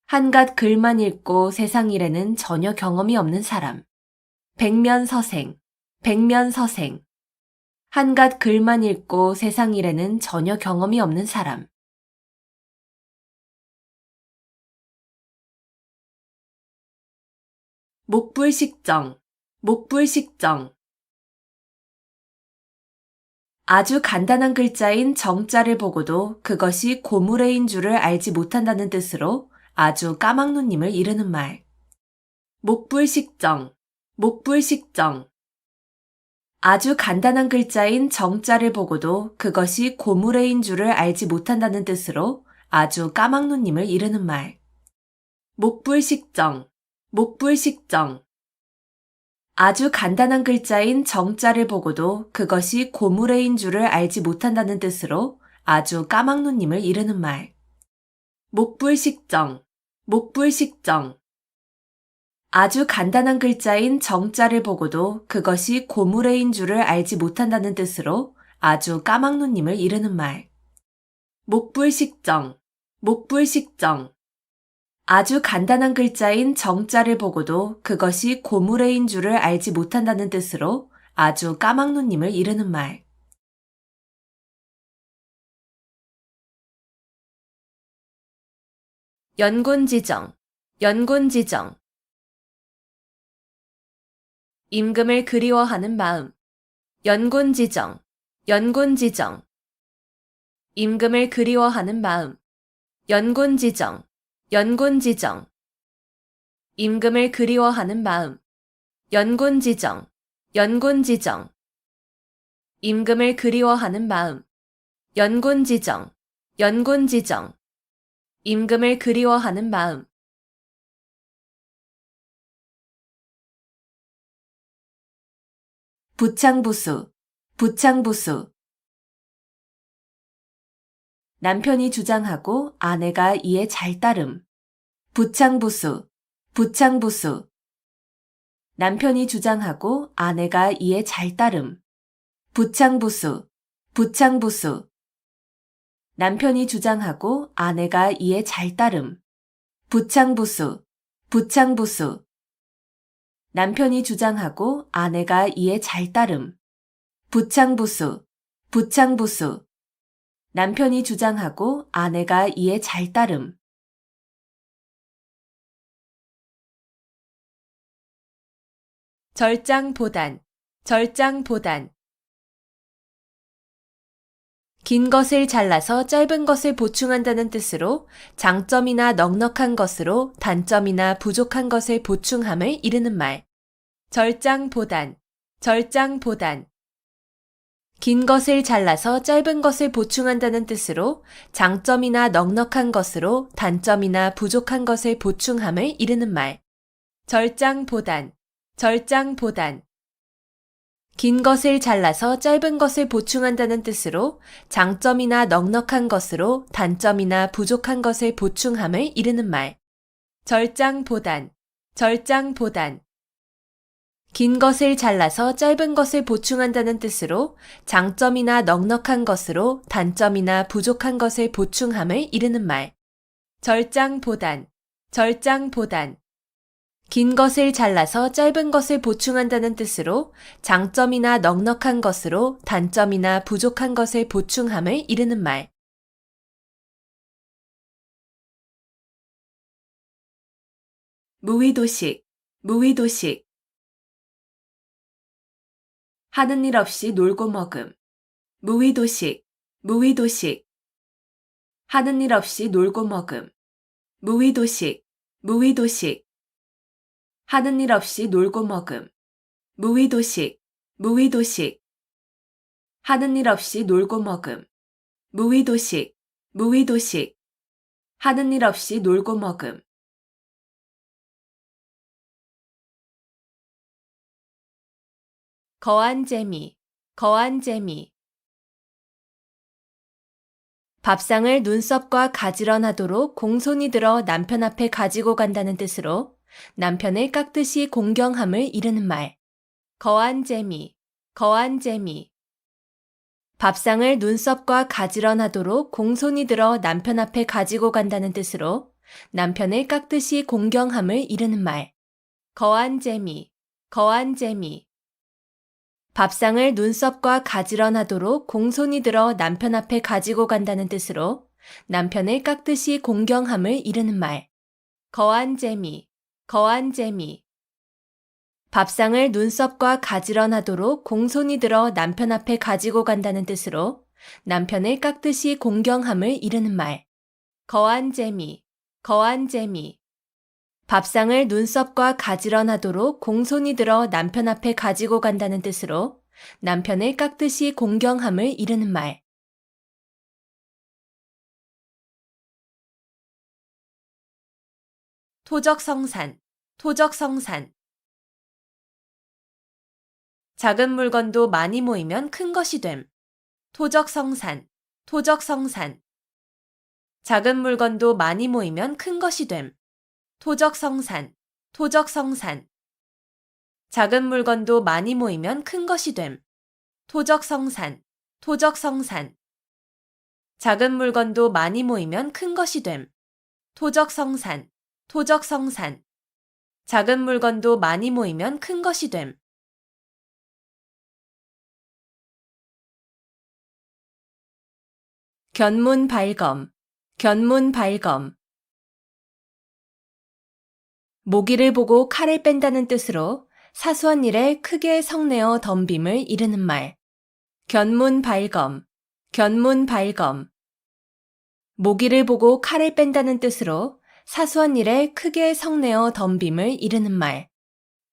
한갓 글만 읽고 세상 일에는 전혀 경험이 없는 사람. 백면서생, 백면서생. 한갓 글만 읽고 세상 일에는 전혀 경험이 없는 사람. 목불식정, 목불식정. 아주 간단한 글자인 정자를 보고도 그것이 고무래인 줄을 알지 못한다는 뜻으로 아주 까막눈님을 이르는 말. 목불식정, 목불식정. 아주 간단한 글자인 정자를 보고도 그것이 고무래인 줄을 알지 못한다는 뜻으로 아주 까막눈님을 이르는 말. 목불식정, 목불식정. 아주 간단한 글자인 정자를 보고도 그것이 고무래인 줄을 알지 못한다는 뜻으로 아주 까막눈님을 이르는 말. 목불식정, 목불식정. 아주 간단한 글자인 정자를 보고도 그것이 고무래인 줄을 알지 못한다는 뜻으로 아주 까막눈님을 이르는 말. 목불식정, 목불식정. 아주 간단한 글자인 정자를 보고도 그것이 고무래인 줄을 알지 못한다는 뜻으로 아주 까막눈님을 이르는 말. 연곤지정, 연곤지정. 임금을 그리워하는 마음. 연곤지정, 연곤지정. 임금을 그리워하는 마음. 연곤지정, 연곤지정. 임금을 그리워하는 마음. 연곤지정, 연곤지정. 임금을 그리워하는 마음. 연곤지정, 연곤지정. 임금을 그리워하는 마음. 부창부수, 부창부수. 남편이 주장하고 아내가 이에 잘 따름. 부창부수, 부창부수. 남편이 주장하고 아내가 이에 잘 따름. 부창부수, 부창부수. 남편이 주장하고 아내가 이에 잘 따름. 부창부수, 부창부수. 남편이 주장하고 아내가 이에 잘 따름. 부창부수, 부창부수. 남편이 주장하고 아내가 이에 잘 따름. 절장보단, 절장보단. 긴 것을 잘라서 짧은 것을 보충한다는 뜻으로 장점이나 넉넉한 것으로 단점이나 부족한 것을 보충함을 이르는 말. 절장보단, 절장보단. 긴 것을 잘라서 짧은 것을 보충한다는 뜻으로 장점이나 넉넉한 것으로 단점이나 부족한 것을 보충함을 이르는 말. 절장보단, 절장보단. 긴 것을 잘라서 짧은 것을 보충한다는 뜻으로 장점이나 넉넉한 것으로 단점이나 부족한 것을 보충함을 이르는 말. 절장보단, 절장보단. 긴 것을 잘라서 짧은 것을 보충한다는 뜻으로 장점이나 넉넉한 것으로 단점이나 부족한 것을 보충함을 이르는 말. 절장보단, 절장보단. 긴 것을 잘라서 짧은 것을 보충한다는 뜻으로 장점이나 넉넉한 것으로 단점이나 부족한 것을 보충함을 이르는 말. 무의도식, 무의도식. 하는 일 없이 놀고 먹음. 무의도식, 무의도식. 하는 일 없이 놀고 먹음. 무의도식, 무의도식. 하는 일 없이 놀고 먹음. 무의도식, 무의도식. 하는 일 없이 놀고 먹음. 무의도식, 무의도식. 하는 일 없이 놀고 먹음. 거한 재미, 거한 재미. 밥상을 눈썹과 가지런하도록 공손히 들어 남편 앞에 가지고 간다는 뜻으로 남편을 깍듯이 공경함을 이르는 말. 거한 재미, 거한 재미. 밥상을 눈썹과 가지런하도록 공손히 들어 남편 앞에 가지고 간다는 뜻으로 남편을 깍듯이 공경함을 이르는 말. 거한 재미, 거한 재미. 밥상을 눈썹과 가지런하도록 공손히 들어 남편 앞에 가지고 간다는 뜻으로 남편을 깍듯이 공경함을 이르는 말. 거한 재미, 거한 재미. 밥상을 눈썹과 가지런하도록 공손히 들어 남편 앞에 가지고 간다는 뜻으로 남편을 깍듯이 공경함을 이르는 말. 거한 재미, 거한 재미. 밥상을 눈썹과 가지런하도록 공손히 들어 남편 앞에 가지고 간다는 뜻으로 남편을 깍듯이 공경함을 이르는 말. 토적성산, 토적성산. 작은 물건도 많이 모이면 큰 것이 됨. 토적성산, 토적성산. 작은 물건도 많이 모이면 큰 것이 됨. 토적성산, 토적성산. 작은 물건도 많이 모이면 큰 것이 됨. 토적성산, 토적성산. 작은 물건도 많이 모이면 큰 것이 됨. 토적성산, 토적성산. 작은 물건도 많이 모이면 큰 것이 됨. 견문발검, 견문발검. 모기를 보고 칼을 뺀다는 뜻으로 사소한 일에 크게 성내어 덤빔을 이르는 말. 견문발검, 견문발검. 모기를 보고 칼을 뺀다는 뜻으로 사소한 일에 크게 성내어 덤빔을 이르는 말.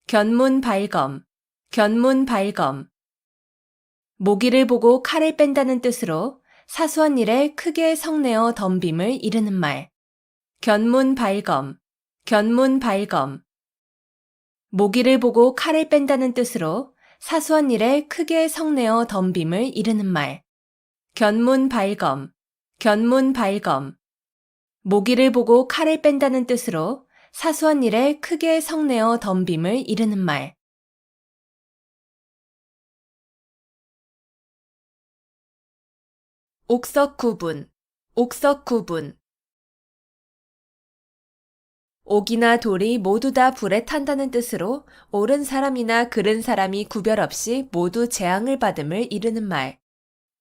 견문발검, 견문발검. 모기를 보고 칼을 뺀다는 뜻으로 사소한 일에 크게 성내어 덤빔을 이르는 말. 견문발검, 견문발검. 모기를 보고 칼을 뺀다는 뜻으로 사소한 일에 크게 성내어 덤빔을 이르는 말. 견문발검, 견문발검. 모기를 보고 칼을 뺀다는 뜻으로 사소한 일에 크게 성내어 덤빔을 이르는 말. 옥석구분, 옥석구분. 옥이나 돌이 모두 다 불에 탄다는 뜻으로 옳은 사람이나 그른 사람이 구별 없이 모두 재앙을 받음을 이르는 말.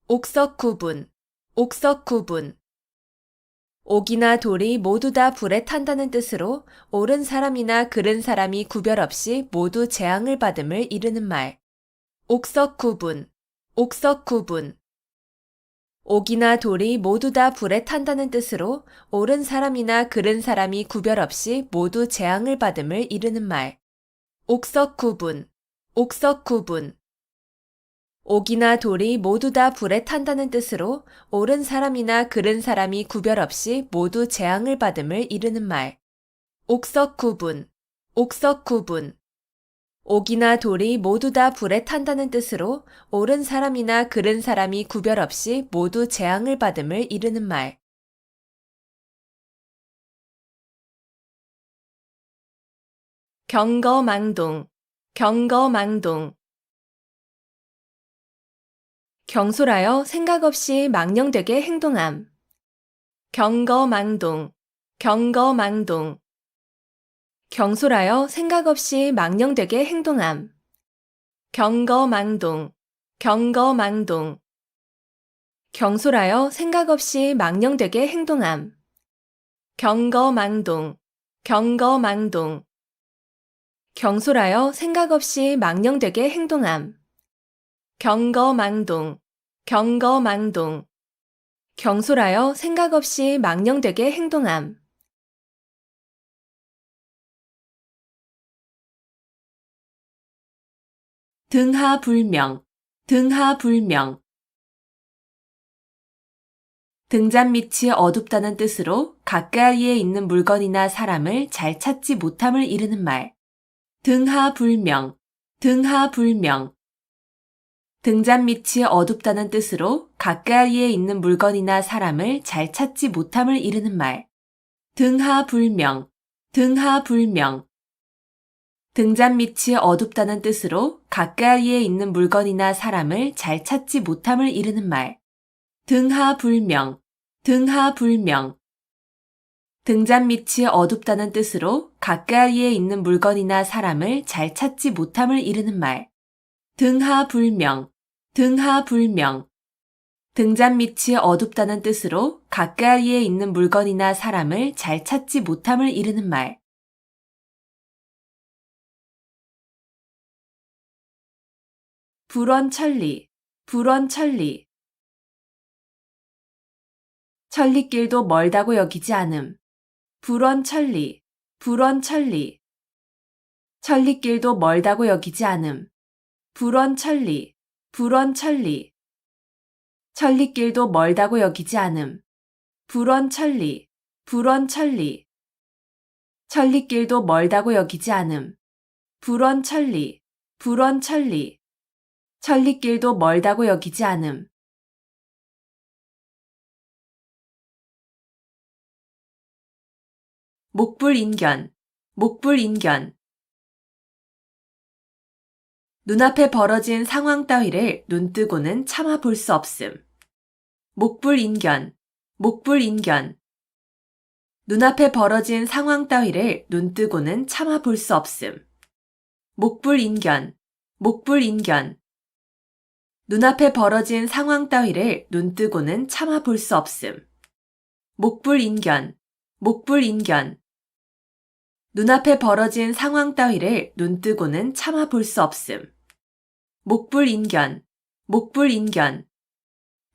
옥석구분, 옥석 구분. 옥이나 돌이 모두 다 불에 탄다는 뜻으로 옳은 사람이나 그른 사람이 구별 없이 모두 재앙을 받음을 이르는 말. 옥석 구분. 옥석 구분. 옥이나 돌이 모두 다 불에 탄다는 뜻으로 옳은 사람이나 그른 사람이 구별 없이 모두 재앙을 받음을 이르는 말. 옥석 구분. 옥석 구분. 옥이나 돌이 모두 다 불에 탄다는 뜻으로 옳은 사람이나 그른 사람이 구별 없이 모두 재앙을 받음을 이르는 말. 옥석 구분. 옥석 구분. 옥이나 돌이 모두 다 불에 탄다는 뜻으로 옳은 사람이나 그른 사람이 구별 없이 모두 재앙을 받음을 이르는 말. 경거망동. 경거망동. 경솔하여 생각 없이 망령되게 행동함. 경거망동. 경거망동. 경솔하여 생각 없이 망령되게 행동함. 경거망동. 경거망동. 경솔하여 생각 없이 망령되게 행동함. 경거망동. 경거망동. 경솔하여 생각 없이 망령되게 행동함. 경거망동. 경거망동. 경솔하여 생각 없이 망령되게 행동함. 등하불명. 등하불명. 등잔 밑이 어둡다는 뜻으로 가까이에 있는 물건이나 사람을 잘 찾지 못함을 이르는 말. 등하불명. 등하불명. 등잔 밑이 어둡다는 뜻으로 가까이에 있는 물건이나 사람을 잘 찾지 못함을 이르는 말. 등하불명. 등하불명. 등잔 밑이 어둡다는 뜻으로 가까이에 있는 물건이나 사람을 잘 찾지 못함을 이르는 말. 등하불명. 등하불명. 등잔 밑이 어둡다는 뜻으로 가까이에 있는 물건이나 사람을 잘 찾지 못함을 이르는 말. 등하불명. 등하불명. 등잔 밑이 어둡다는 뜻으로 가까이에 있는 물건이나 사람을 잘 찾지 못함을 이르는 말. 불원천리. 불원천리. 천리길도 멀다고 여기지 않음. 불원천리. 불원천리. 천리길도 멀다고 여기지 않음. 불원천리. 불원천리. 천리길도 멀다고 여기지 않음. 불원천리. 불원천리. 천리길도 멀다고 여기지 않음. 불원천리. 불원천리. 천리길도 멀다고 여기지 않음. 목불인견. 목불인견. 눈앞에 벌어진 상황 따위를 눈뜨고는 참아 볼 수 없음. 목불인견. 목불인견. 눈앞에 벌어진 상황 따위를 눈뜨고는 참아 볼 수 없음. 목불인견. 목불인견. 눈앞에 벌어진 상황 따위를 눈뜨고는 참아 볼 수 없음. 목불인견. 목불인견. 눈앞에 벌어진 상황 따위를 눈뜨고는 참아 볼 수 없음. 목불인견. 목불인견.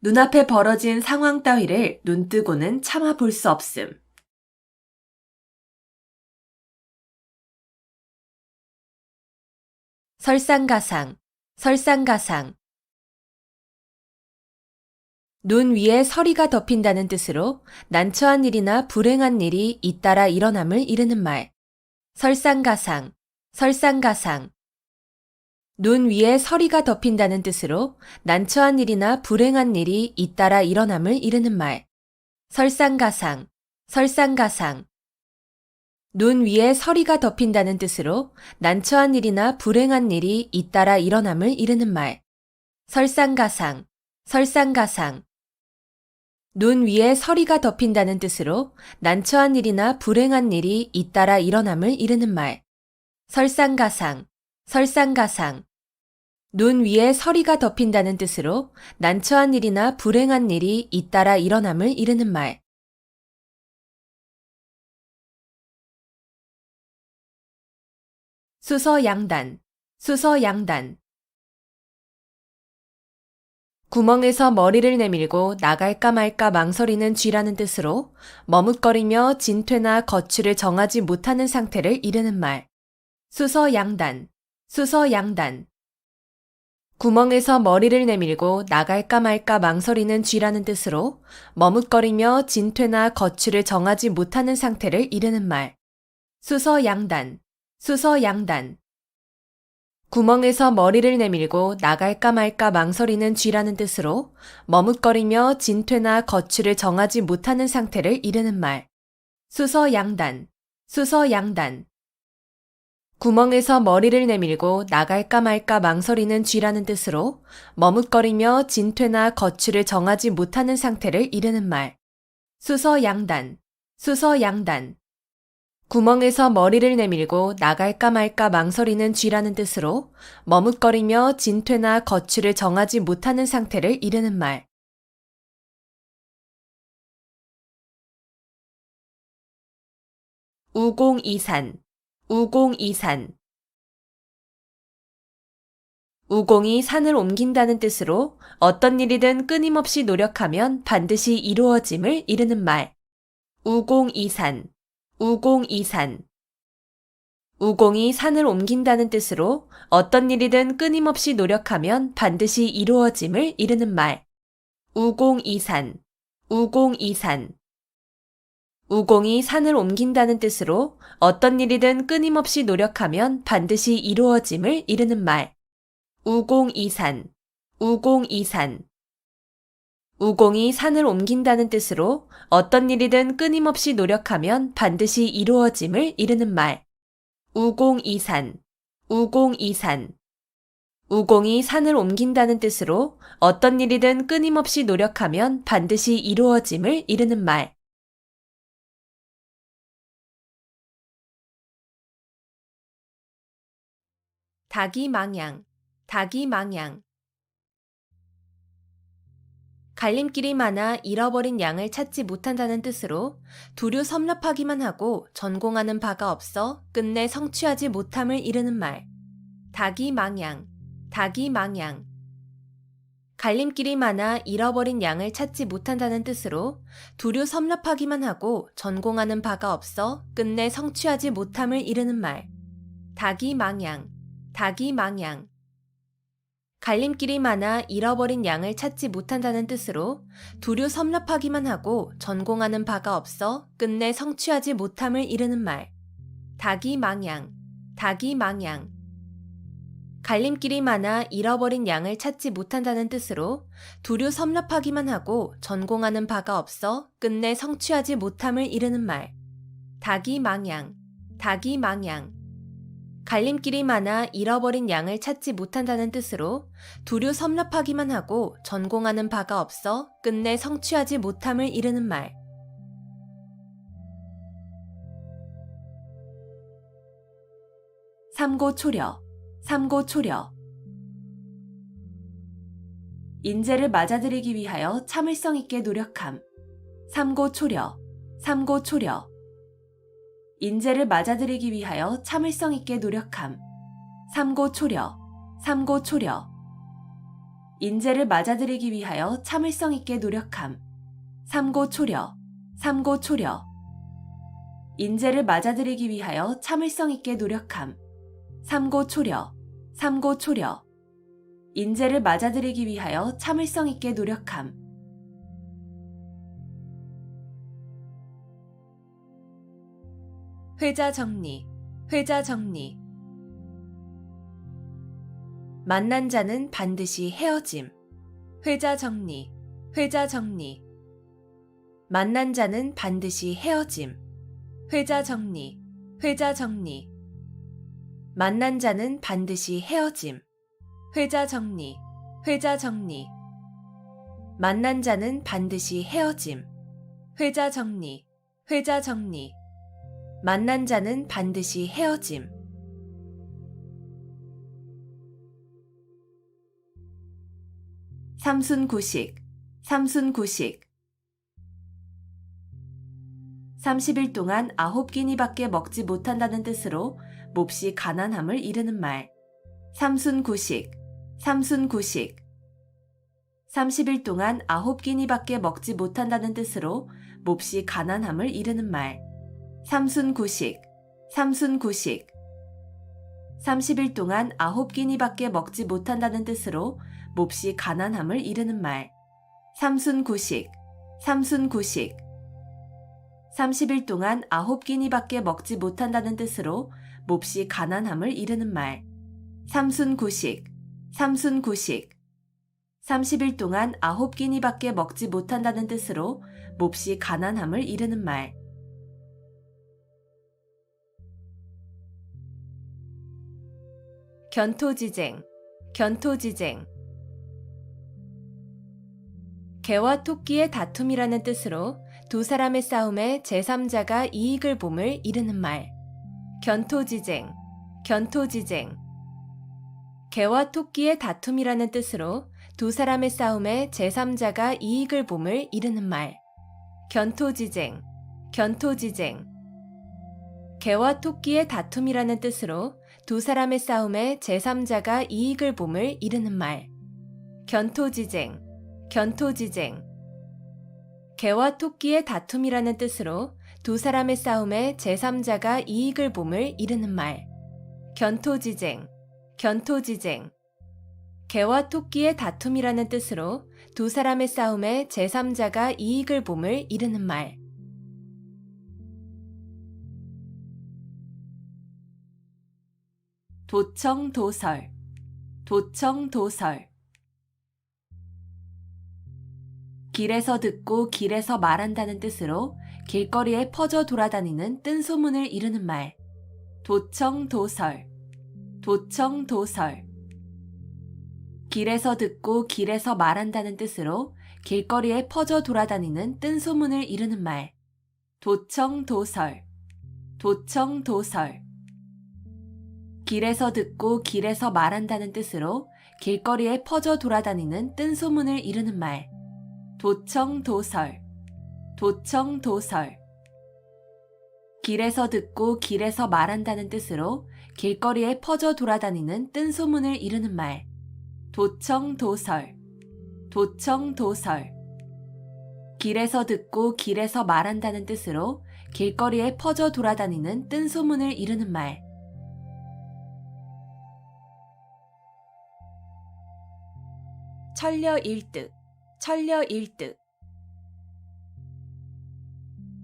눈앞에 벌어진 상황 따위를 눈뜨고는 참아 볼 수 없음. 설상가상. 설상가상. 눈 위에 서리가 덮인다는 뜻으로 난처한 일이나 불행한 일이 잇따라 일어남을 이르는 말. 설상가상. 설상가상. 눈 위에 서리가 덮인다는 뜻으로 난처한 일이나 불행한 일이 잇따라 일어남을 이르는 말. 설상가상. 설상가상. 눈 위에 서리가 덮인다는 뜻으로 난처한 일이나 불행한 일이 잇따라 일어남을 이르는 말. 설상가상. 설상가상. 눈 위에 서리가 덮인다는 뜻으로 난처한 일이나 불행한 일이 잇따라 일어남을 이르는 말. 설상가상. 설상가상. 눈 위에 서리가 덮인다는 뜻으로 난처한 일이나 불행한 일이 잇따라 일어남을 이르는 말. 수서양단, 수서양단. 구멍에서 머리를 내밀고 나갈까 말까 망설이는 쥐라는 뜻으로 머뭇거리며 진퇴나 거취를 정하지 못하는 상태를 이르는 말. 수서양단, 수서양단. 구멍에서 머리를 내밀고 나갈까 말까 망설이는 쥐라는 뜻으로 머뭇거리며 진퇴나 거취를 정하지 못하는 상태를 이르는 말. 수서양단, 수서양단. 구멍에서 머리를 내밀고 나갈까 말까 망설이는 쥐라는 뜻으로 머뭇거리며 진퇴나 거취를 정하지 못하는 상태를 이르는 말. 수서양단, 수서양단. 구멍에서 머리를 내밀고 나갈까 말까 망설이는 쥐라는 뜻으로 머뭇거리며 진퇴나 거취를 정하지 못하는 상태를 이르는 말. 수서양단, 수서양단. 구멍에서 머리를 내밀고 나갈까 말까 망설이는 쥐라는 뜻으로 머뭇거리며 진퇴나 거취를 정하지 못하는 상태를 이르는 말. 우공이산, 우공이산. 우공이 산을 옮긴다는 뜻으로 어떤 일이든 끊임없이 노력하면 반드시 이루어짐을 이르는 말. 우공이산, 우공이산. 우공이 산을 옮긴다는 뜻으로 어떤 일이든 끊임없이 노력하면 반드시 이루어짐을 이르는 말. 우공이산, 우공이산. 우공이 산을 옮긴다는 뜻으로 어떤 일이든 끊임없이 노력하면 반드시 이루어짐을 이르는 말. 우공이산, 우공이산. 우공이 산을 옮긴다는 뜻으로 어떤 일이든 끊임없이 노력하면 반드시 이루어짐을 이르는 말. 우공이산, 우공이산. 우공이 산을 옮긴다는 뜻으로 어떤 일이든 끊임없이 노력하면 반드시 이루어짐을 이르는 말. 닭이망양, 닭이망양. 갈림길이 많아 잃어버린 양을 찾지 못한다는 뜻으로 두루 섭렵하기만 하고 전공하는 바가 없어 끝내 성취하지 못함을 이르는 말. 닭이망양, 닭이망양. 갈림길이 많아 잃어버린 양을 찾지 못한다는 뜻으로 두루 섭렵하기만 하고 전공하는 바가 없어 끝내 성취하지 못함을 이르는 말. 닭이망양, 닭이망양. 갈림길이 많아 잃어버린 양을 찾지 못한다는 뜻으로 두루 섭렵하기만 하고 전공하는 바가 없어 끝내 성취하지 못함을 이르는 말. 닭이망양, 닭이망양. 갈림길이 많아 잃어버린 양을 찾지 못한다는 뜻으로 두루 섭렵하기만 하고 전공하는 바가 없어 끝내 성취하지 못함을 이르는 말. 닭이망양, 닭이망양. 갈림길이 많아 잃어버린 양을 찾지 못한다는 뜻으로 두루 섭렵하기만 하고 전공하는 바가 없어 끝내 성취하지 못함을 이르는 말. 삼고초려, 삼고초려. 인재를 맞아들이기 위하여 참을성 있게 노력함. 삼고초려, 삼고초려. 인재를 맞아들이기 위하여 참을성 있게 노력함. 삼고초려, 삼고초려. 인재를 맞아들이기 위하여 참을성 있게 노력함. 삼고초려, 삼고초려. 인재를 맞아들이기 위하여 참을성 있게 노력함. 삼고초려, 삼고초려. 인재를 맞아들이기 위하여 참을성 있게 노력함. 회자정리, 회자정리. 만난 자는 반드시 헤어짐. 회자정리, 회자정리. 만난 자는 반드시 헤어짐. 회자정리, 회자정리. 만난 자는 반드시 헤어짐. 회자정리, 회자정리. 만난 자는 반드시 헤어짐. 회자정리, 회자정리. 만난 자는 반드시 헤어짐. 삼순구식, 삼순구식. 30일 동안 9끼니밖에 먹지 못한다는 뜻으로 몹시 가난함을 이르는 말. 삼순구식, 삼순구식. 30일 동안 9끼니밖에 먹지 못한다는 뜻으로 몹시 가난함을 이르는 말. 삼순구식, 삼순구식. 30일 동안 9끼니밖에 먹지 못한다는 뜻으로 몹시 가난함을 이르는 말. 삼순구식, 삼순구식. 30일 동안 9끼니밖에 먹지 못한다는 뜻으로 몹시 가난함을 이르는 말. 삼순구식, 삼순구식. 30일 동안 9끼니밖에 먹지 못한다는 뜻으로 몹시 가난함을 이르는 말. 견토지쟁, 견토지쟁. 개와 토끼의 다툼이라는 뜻으로 두 사람의 싸움에 제3자가 이익을 봄을 이르는 말. 견토지쟁, 견토지쟁. 개와 토끼의 다툼이라는 뜻으로 두 사람의 싸움에 제3자가 이익을 봄을 이르는 말. 견토지쟁, 견토지쟁. 개와 토끼의 다툼이라는 뜻으로 두 사람의 싸움에 제3자가 이익을 봄을 이르는 말. 견토지쟁, 견토지쟁. 개와 토끼의 다툼이라는 뜻으로 두 사람의 싸움에 제3자가 이익을 봄을 이르는 말. 견토지쟁, 견토지쟁. 개와 토끼의 다툼이라는 뜻으로 두 사람의 싸움에 제3자가 이익을 봄을 이르는 말. 도청도설, 도청도설. 길에서 듣고 길에서 말한다는 뜻으로 길거리에 퍼져 돌아다니는 뜬소문을 이르는 말. 도청도설, 도청도설. 길에서 듣고 길에서 말한다는 뜻으로 길거리에 퍼져 돌아다니는 뜬소문을 이르는 말. 도청도설, 도청도설. 길에서 듣고 길에서 말한다는 뜻으로 길거리에 퍼져 돌아다니는 뜬소문을 이르는 말. 도청도설, 도청도설. 길에서 듣고 길에서 말한다는 뜻으로 길거리에 퍼져 돌아다니는 뜬소문을 이르는 말. 도청도설, 도청도설. 길에서 듣고 길에서 말한다는 뜻으로 길거리에 퍼져 돌아다니는 뜬소문을 이르는 말. 천려일득, 천려일득.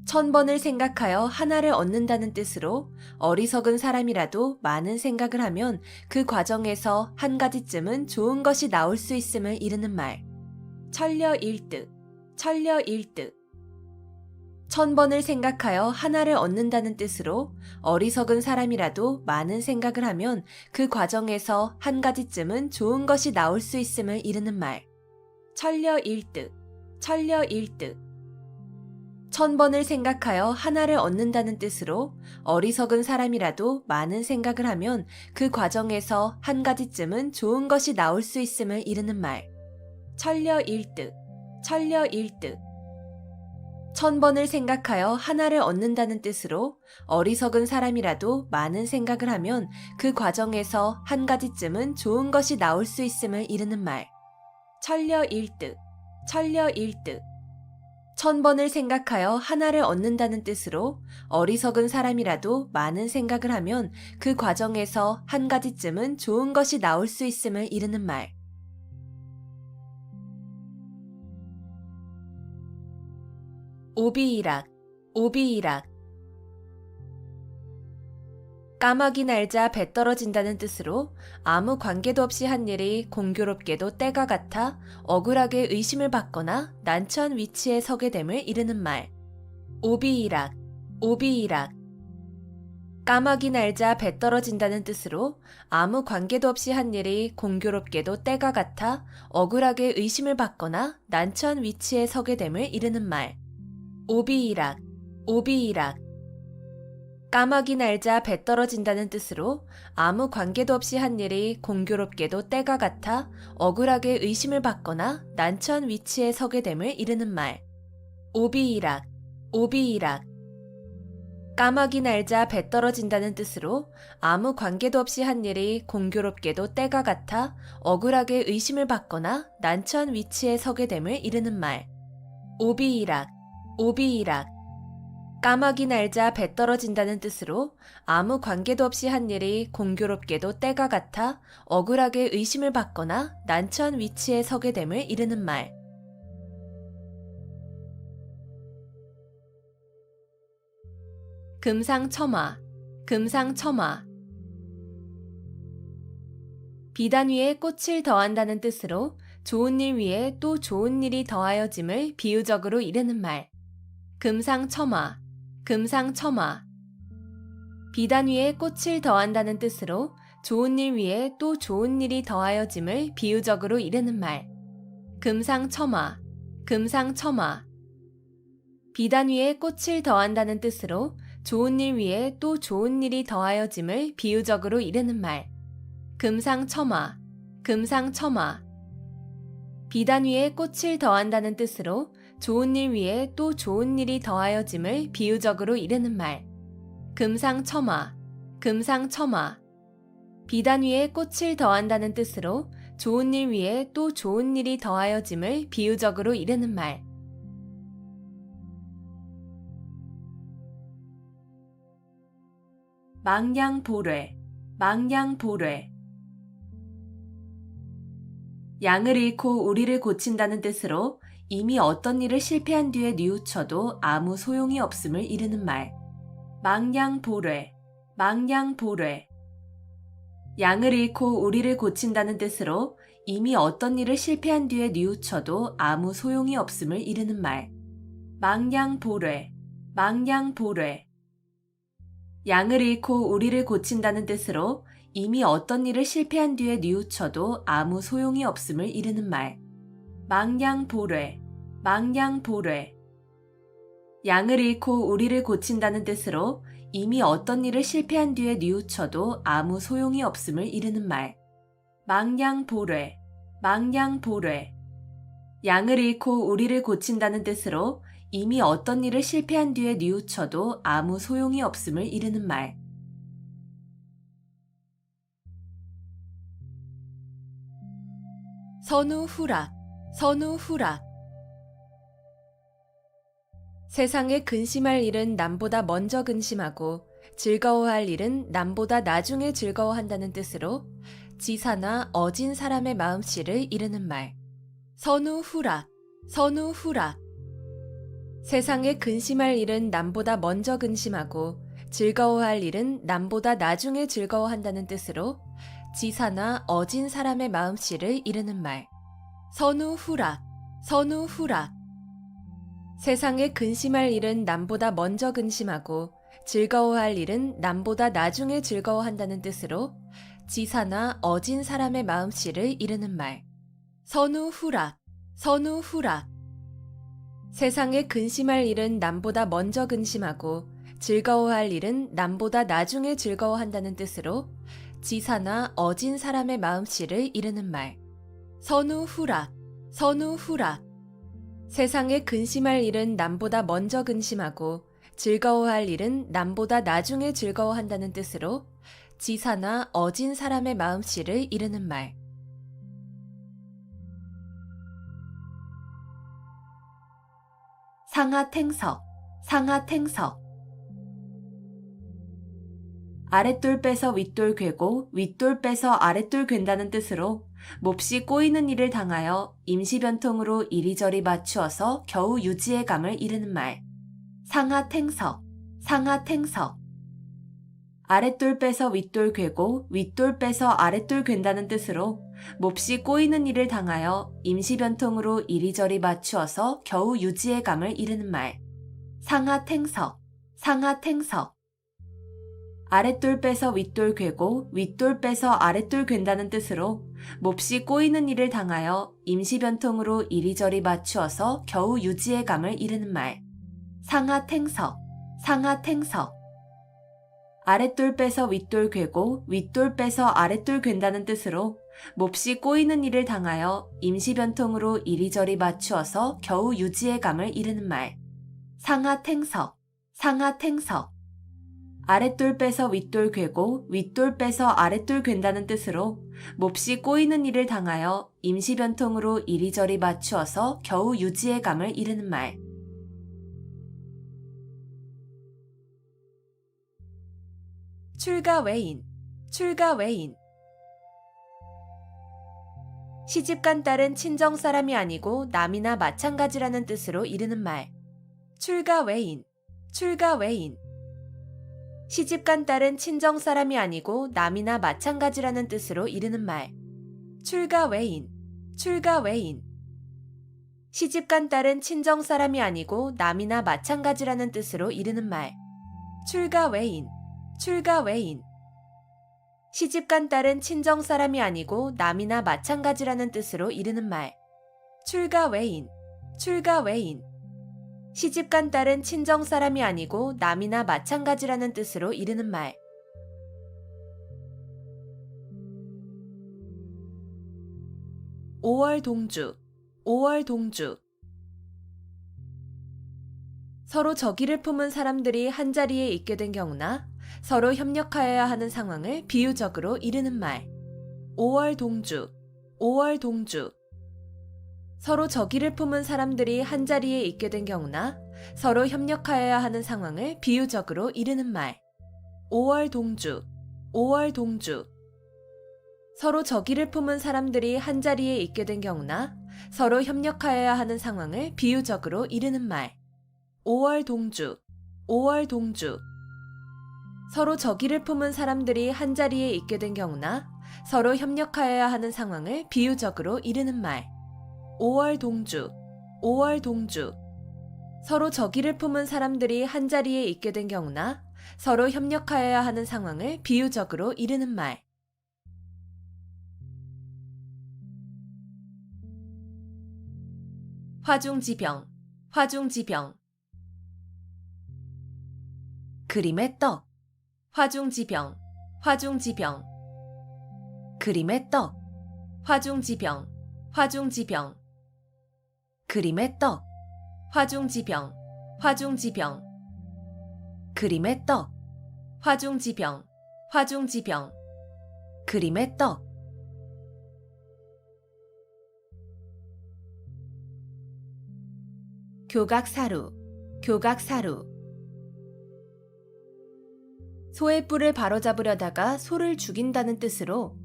1000번을 생각하여 하나를 얻는다는 뜻으로 어리석은 사람이라도 많은 생각을 하면 그 과정에서 한 가지쯤은 좋은 것이 나올 수 있음을 이르는 말. 천려일득, 천려일득. 1000번을 생각하여 하나를 얻는다는 뜻으로 어리석은 사람이라도 많은 생각을 하면 그 과정에서 한 가지쯤은 좋은 것이 나올 수 있음을 이르는 말. 천려일득, 천려일득. 1000번을 생각하여 하나를 얻는다는 뜻으로 어리석은 사람이라도 많은 생각을 하면 그 과정에서 한 가지쯤은 좋은 것이 나올 수 있음을 이르는 말. 천려일득, 천려일득. 1000번을 생각하여 하나를 얻는다는 뜻으로 어리석은 사람이라도 많은 생각을 하면 그 과정에서 한 가지쯤은 좋은 것이 나올 수 있음을 이르는 말. 천려일득, 천려일득. 1000번을 생각하여 하나를 얻는다는 뜻으로 어리석은 사람이라도 많은 생각을 하면 그 과정에서 한 가지쯤은 좋은 것이 나올 수 있음을 이르는 말. 오비이락, 오비이락. 까마귀 날자 배 떨어진다는 뜻으로 아무 관계도 없이 한 일이 공교롭게도 때가 같아 억울하게 의심을 받거나 난처한 위치에 서게 됨을 이르는 말. 오비이락, 오비이락. 까마귀 날자 배 떨어진다는 뜻으로 아무 관계도 없이 한 일이 공교롭게도 때가 같아 억울하게 의심을 받거나 난처한 위치에 서게 됨을 이르는 말. 오비이락, 오비이락. 까마귀 날자 배 떨어진다는 뜻으로 아무 관계도 없이 한 일이 공교롭게도 때가 같아 억울하게 의심을 받거나 난처한 위치에 서게 됨을 이르는 말. 오비이락, 오비이락. 까마귀 날자 배 떨어진다는 뜻으로 아무 관계도 없이 한 일이 공교롭게도 때가 같아 억울하게 의심을 받거나 난처한 위치에 서게 됨을 이르는 말. 오비이락, 오비이락. 까마귀 날자 배 떨어진다는 뜻으로 아무 관계도 없이 한 일이 공교롭게도 때가 같아 억울하게 의심을 받거나 난처한 위치에 서게 됨을 이르는 말. 금상첨화, 금상첨화. 비단 위에 꽃을 더한다는 뜻으로 좋은 일 위에 또 좋은 일이 더하여짐을 비유적으로 이르는 말. 금상첨화, 금상첨화. 비단 위에 꽃을 더한다는 뜻으로 좋은 일 위에 또 좋은 일이 더하여짐을 비유적으로 이르는 말. 금상첨화, 금상첨화. 비단 위에 꽃을 더한다는 뜻으로 좋은 일 위에 또 좋은 일이 더하여짐을 비유적으로 이르는 말. 금상첨화, 금상첨화. 비단 위에 꽃을 더한다는 뜻으로 좋은 일 위에 또 좋은 일이 더하여짐을 비유적으로 이르는 말. 금상첨화, 금상첨화. 비단 위에 꽃을 더한다는 뜻으로 좋은 일 위에 또 좋은 일이 더하여짐을 비유적으로 이르는 말. 망량보뢰, 망량보뢰. 양을 잃고 우리를 고친다는 뜻으로 이미 어떤 일을 실패한 뒤에 뉘우쳐도 아무 소용이 없음을 이르는 말. 망량보뢰, 망량보뢰. 양을 잃고 우리를 고친다는 뜻으로 이미 어떤 일을 실패한 뒤에 뉘우쳐도 아무 소용이 없음을 이르는 말. 망량보뢰, 망량보뢰. 양을 잃고 우리를 고친다는 뜻으로 이미 어떤 일을 실패한 뒤에 뉘우쳐도 아무 소용이 없음을 이르는 말. 망량보뢰, 망량보뢰. 양을 잃고 우리를 고친다는 뜻으로 이미 어떤 일을 실패한 뒤에 뉘우쳐도 아무 소용이 없음을 이르는 말. 망량보뢰, 망량보뢰. 양을 잃고 우리를 고친다는 뜻으로 이미 어떤 일을 실패한 뒤에 뉘우쳐도 아무 소용이 없음을 이르는 말. 선우후락, 선우후락. 세상에 근심할 일은 남보다 먼저 근심하고 즐거워할 일은 남보다 나중에 즐거워한다는 뜻으로 지사나 어진 사람의 마음씨를 이르는 말. 선우후락, 선우후락. 세상에 근심할 일은 남보다 먼저 근심하고 즐거워할 일은 남보다 나중에 즐거워한다는 뜻으로 지사나 어진 사람의 마음씨를 이르는 말. 선우후락, 선우후락. 세상에 근심할 일은 남보다 먼저 근심하고 즐거워할 일은 남보다 나중에 즐거워한다는 뜻으로 지사나 어진 사람의 마음씨를 이르는 말. 선우후락, 선우후락. 세상에 근심할 일은 남보다 먼저 근심하고 즐거워할 일은 남보다 나중에 즐거워한다는 뜻으로 지사나 어진 사람의 마음씨를 이르는 말. 선우후락, 선우후락. 세상에 근심할 일은 남보다 먼저 근심하고 즐거워할 일은 남보다 나중에 즐거워한다는 뜻으로 지사나 어진 사람의 마음씨를 이르는 말. 상하탱석, 상하탱석. 아랫돌 빼서 윗돌 괴고 윗돌 빼서 아랫돌 괜다는 뜻으로 몹시 꼬이는 일을 당하여 임시변통으로 이리저리 맞추어서 겨우 유지의 감을 이르는 말. 상하탱석, 상하탱석. 아랫돌 빼서 윗돌 괴고 윗돌 빼서 아랫돌 괜다는 뜻으로 몹시 꼬이는 일을 당하여 임시변통으로 이리저리 맞추어서 겨우 유지의 감을 이르는 말. 상하탱석, 상하탱석. 아랫돌 빼서 윗돌 괴고 윗돌 빼서 아랫돌 괜다는 뜻으로 몹시 꼬이는 일을 당하여 임시변통으로 이리저리 맞추어서 겨우 유지의 감을 이르는 말. 상하탱석, 상하탱석. 아랫돌 빼서 윗돌 괴고 윗돌 빼서 아랫돌 괜다는 뜻으로 몹시 꼬이는 일을 당하여 임시변통으로 이리저리 맞추어서 겨우 유지의 감을 이르는 말. 상하탱석, 상하탱석. 아랫돌 빼서 윗돌 괴고 윗돌 빼서 아랫돌 괜다는 뜻으로 몹시 꼬이는 일을 당하여 임시변통으로 이리저리 맞추어서 겨우 유지의 감을 이르는 말. 출가외인, 출가외인. 시집간 딸은 친정 사람이 아니고 남이나 마찬가지라는 뜻으로 이르는 말. 출가외인, 출가외인. 시집간 딸은 친정 사람이 아니고 남이나 마찬가지라는 뜻으로 이르는 말. 출가외인, 출가외인. 시집간 딸은 친정 사람이 아니고 남이나 마찬가지라는 뜻으로 이르는 말. 출가외인, 출가외인. 시집간 딸은 친정 사람이 아니고 남이나 마찬가지라는 뜻으로 이르는 말. 출가외인, 출가외인. 시집간 딸은 친정 사람이 아니고 남이나 마찬가지라는 뜻으로 이르는 말. 오월 동주, 오월 동주. 서로 적의를 품은 사람들이 한자리에 있게 된 경우나 서로 협력하여야 하는 상황을 비유적으로 이르는 말. 오월 동주, 오월 동주. 서로 적의를 품은 사람들이 한자리에 있게 된 경우나 서로 협력하여야 하는 상황을 비유적으로 이르는 말. 오월 동주, 오월 동주. 서로 적의를 품은 사람들이 한자리에 있게 된 경우나 서로 협력하여야 하는 상황을 비유적으로 이르는 말. 오월 동주, 오월 동주. 서로 적의를 품은 사람들이 한자리에 있게 된 경우나 서로 협력하여야 하는 상황을 비유적으로 이르는 말. 오월 동주, 오월 동주. 서로 적의를 품은 사람들이 한자리에 있게 된 경우나 서로 협력하여야 하는 상황을 비유적으로 이르는 말. 화중지병, 화중지병. 그림의 떡, 화중지병, 화중지병. 그림의 떡, 화중지병, 화중지병. 그림의 떡, 화중지병, 화중지병. 그림의 떡, 화중지병, 화중지병. 그림의 떡. 교각사루, 교각사루. 소의 뿔을 바로잡으려다가 소를 죽인다는 뜻으로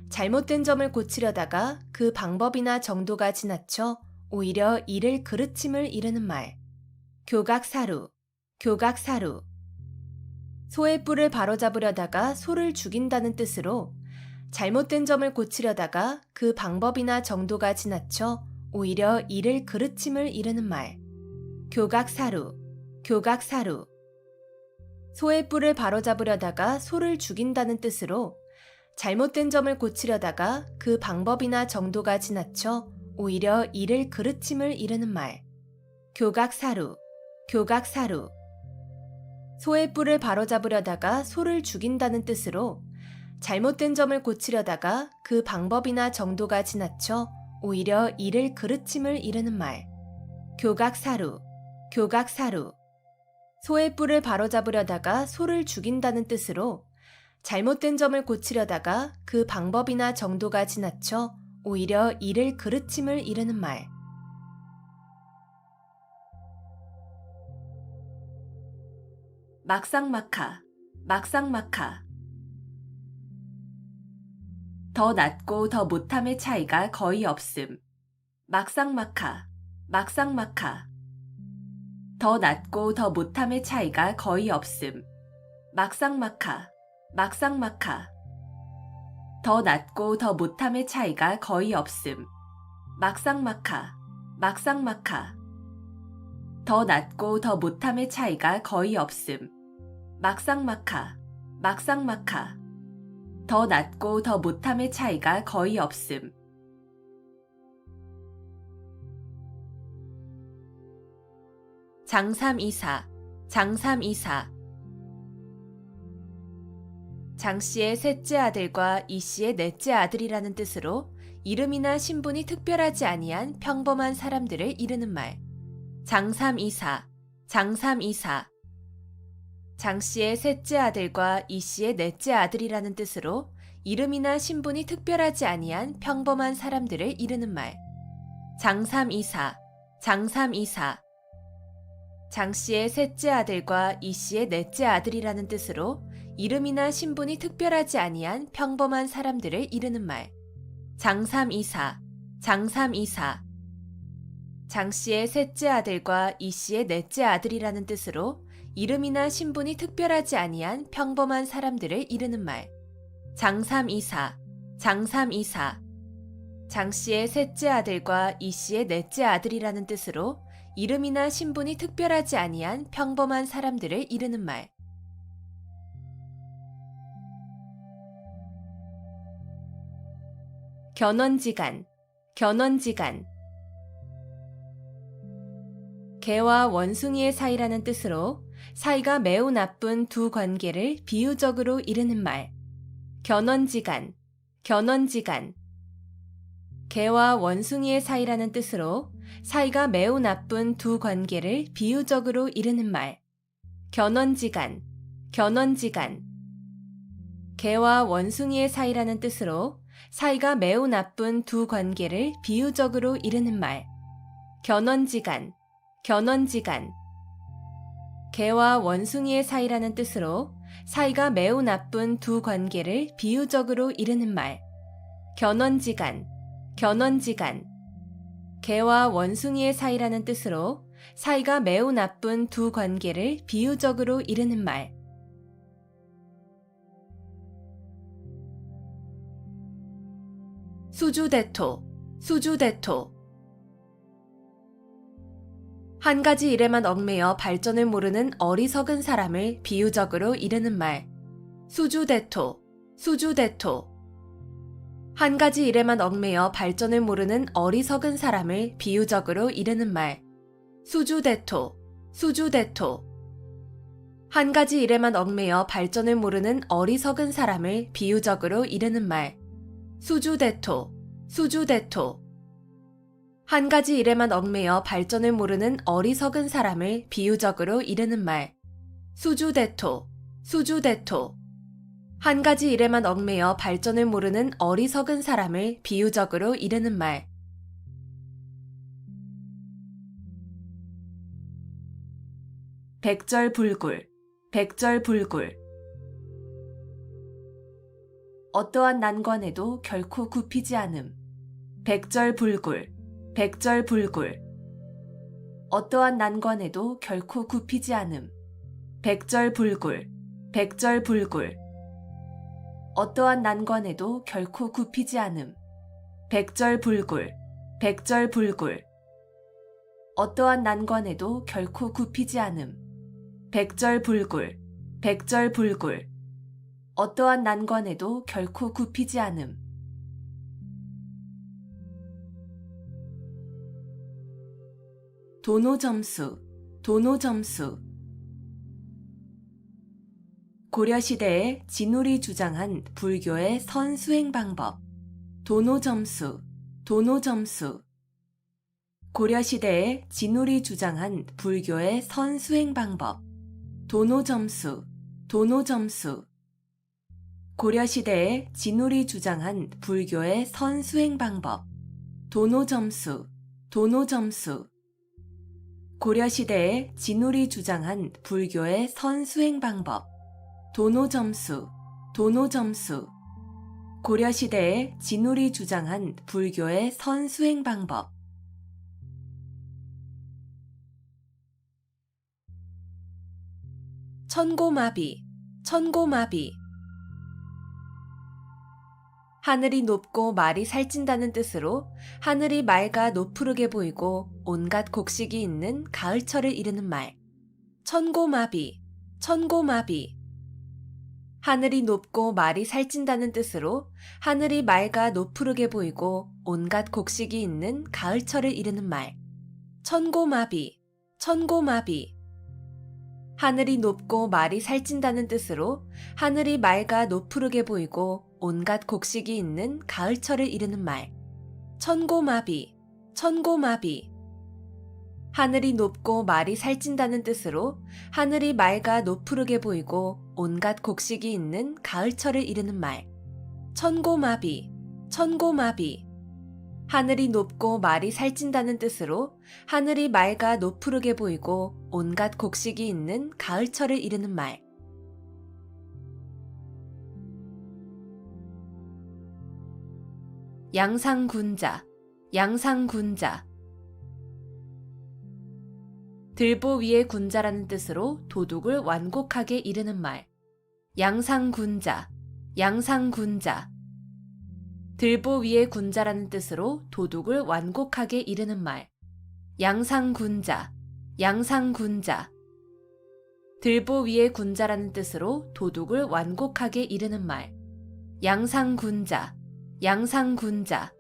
잘못된 점을 고치려다가 그 방법이나 정도가 지나쳐 오히려 이를 그르침을 이르는 말. 교각사루, 교각사루. 소의 뿔을 바로잡으려다가 소를 죽인다는 뜻으로 잘못된 점을 고치려다가 그 방법이나 정도가 지나쳐 오히려 이를 그르침을 이르는 말. 교각사루, 교각사루. 소의 뿔을 바로잡으려다가 소를 죽인다는 뜻으로 잘못된 점을 고치려다가 그 방법이나 정도가 지나쳐 오히려 이를 그르침을 이르는 말. 교각사루, 교각사루. 소의 뿔을 바로잡으려다가 소를 죽인다는 뜻으로 잘못된 점을 고치려다가 그 방법이나 정도가 지나쳐 오히려 이를 그르침을 이르는 말. 교각사루, 교각사루. 소의 뿔을 바로잡으려다가 소를 죽인다는 뜻으로 잘못된 점을 고치려다가 그 방법이나 정도가 지나쳐 오히려 이를 그르침을 이르는 말. 막상막하, 막상막하. 더 낫고 더 못함의 차이가 거의 없음. 막상막하, 막상막하. 더 낫고 더 못함의 차이가 거의 없음. 막상막하, 막상막하. 더 낫고 더 못함의 차이가 거의 없음. 막상막하, 막상막하. 더 낫고 더 못함의 차이가 거의 없음. 막상막하, 막상막하. 더 낫고 더 못함의 차이가 거의 없음. 장삼이사, 장삼이사. 장 씨의 셋째 아들과 이 씨의 넷째 아들이라는 뜻으로 이름이나 신분이 특별하지 아니한 평범한 사람들을 이르는 말. 장삼이사, 장삼이사. 장 씨의 셋째 아들과 이 씨의 넷째 아들이라는 뜻으로 이름이나 신분이 특별하지 아니한 평범한 사람들을 이르는 말. 장삼이사, 장삼이사. 장 씨의 셋째 아들과 이 씨의 넷째 아들이라는 뜻으로 이름이나 신분이 특별하지 아니한 평범한 사람들을 이르는 말. 장삼이사, 장삼이사. 장 씨의 셋째 아들과 이 씨의 넷째 아들이라는 뜻으로 이름이나 신분이 특별하지 아니한 평범한 사람들을 이르는 말. 장삼이사, 장삼이사. 장 씨의 셋째 아들과 이 씨의 넷째 아들이라는 뜻으로 이름이나 신분이 특별하지 아니한 평범한 사람들을 이르는 말. 견원지간, 견원지간. 개와 원숭이의 사이라는 뜻으로 사이가 매우 나쁜 두 관계를 비유적으로 이르는 말. 견원지간, 견원지간. 개와 원숭이의 사이라는 뜻으로 사이가 매우 나쁜 두 관계를 비유적으로 이르는 말. 견원지간, 견원지간. 개와 원숭이의 사이라는 뜻으로 사이가 매우 나쁜 두 관계를 비유적으로 이르는 말. 견원지간, 견원지간. 개와 원숭이의 사이라는 뜻으로 사이가 매우 나쁜 두 관계를 비유적으로 이르는 말. 견원지간, 견원지간. 개와 원숭이의 사이라는 뜻으로 사이가 매우 나쁜 두 관계를 비유적으로 이르는 말. 수주대토, 수주대토. 한 가지 일에만 얽매여 발전을 모르는 어리석은 사람을 비유적으로 이르는 말. 수주대토, 수주대토. 한 가지 일에만 얽매여 발전을 모르는 어리석은 사람을 비유적으로 이르는 말. 수주대토, 수주대토. 한 가지 일에만 얽매여 발전을 모르는 어리석은 사람을 비유적으로 이르는 말. 수주대토, 수주대토. 한 가지 일에만 얽매여 발전을 모르는 어리석은 사람을 비유적으로 이르는 말. 수주대토, 수주대토. 한 가지 일에만 얽매여 발전을 모르는 어리석은 사람을 비유적으로 이르는 말. 백절불굴, 백절불굴. 어떠한 난관에도 결코 굽히지 않음. 백절불굴, 백절불굴. 어떠한 난관에도 결코 굽히지 않음. 백절불굴, 백절불굴. 어떠한 난관에도 결코 굽히지 않음. 백절불굴, 백절불굴. 어떠한 난관에도 결코 굽히지 않음. 백절불굴, 백절불굴. 어떠한 난관에도 결코 굽히지 않음. 도노점수, 도노점수. 고려시대에 진울이 주장한 불교의 선수행 방법. 도노점수, 도노점수. 고려시대에 진울이 주장한 불교의 선수행 방법. 도노점수, 도노점수. 고려시대에 진울이 주장한 불교의 선수행 방법. 도노점수, 도노점수. 고려시대에 진울이 주장한 불교의 선수행 방법. 도노점수, 도노점수. 고려시대에 진울이 주장한 불교의 선수행 방법. 천고마비, 천고마비. 하늘이 높고 말이 살찐다는 뜻으로 하늘이 맑아 노푸르게 보이고 온갖 곡식이 있는 가을철을 이르는 말. 천고마비, 천고마비. 하늘이 높고 말이 살찐다는 뜻으로 하늘이 맑아 노푸르게 보이고 온갖 곡식이 있는 가을철을 이르는 말. 천고마비, 천고마비. 하늘이 높고 말이 살찐다는 뜻으로 하늘이 맑아 노푸르게 보이고 온갖 곡식이 있는 가을철을 이르는 말. 천고마비, 천고마비. 하늘이 높고 말이 살찐다는 뜻으로 하늘이 맑아 노푸르게 보이고 온갖 곡식이 있는 가을철을 이르는 말. 천고마비, 천고마비. 하늘이 높고 말이 살찐다는 뜻으로 하늘이 맑아 노푸르게 보이고 온갖 곡식이 있는 가을철을 이르는 말. 양상군자, 양상군자. 들보 위에 군자라는 뜻으로 도둑을 완곡하게 이르는 말. 양상군자, 양상군자. 들보 위에 군자라는 뜻으로 도둑을 완곡하게 이르는 말. 양상군자, 양상군자. 들보 위에 군자라는 뜻으로 도둑을 완곡하게 이르는 말. 양상군자, 양상군자.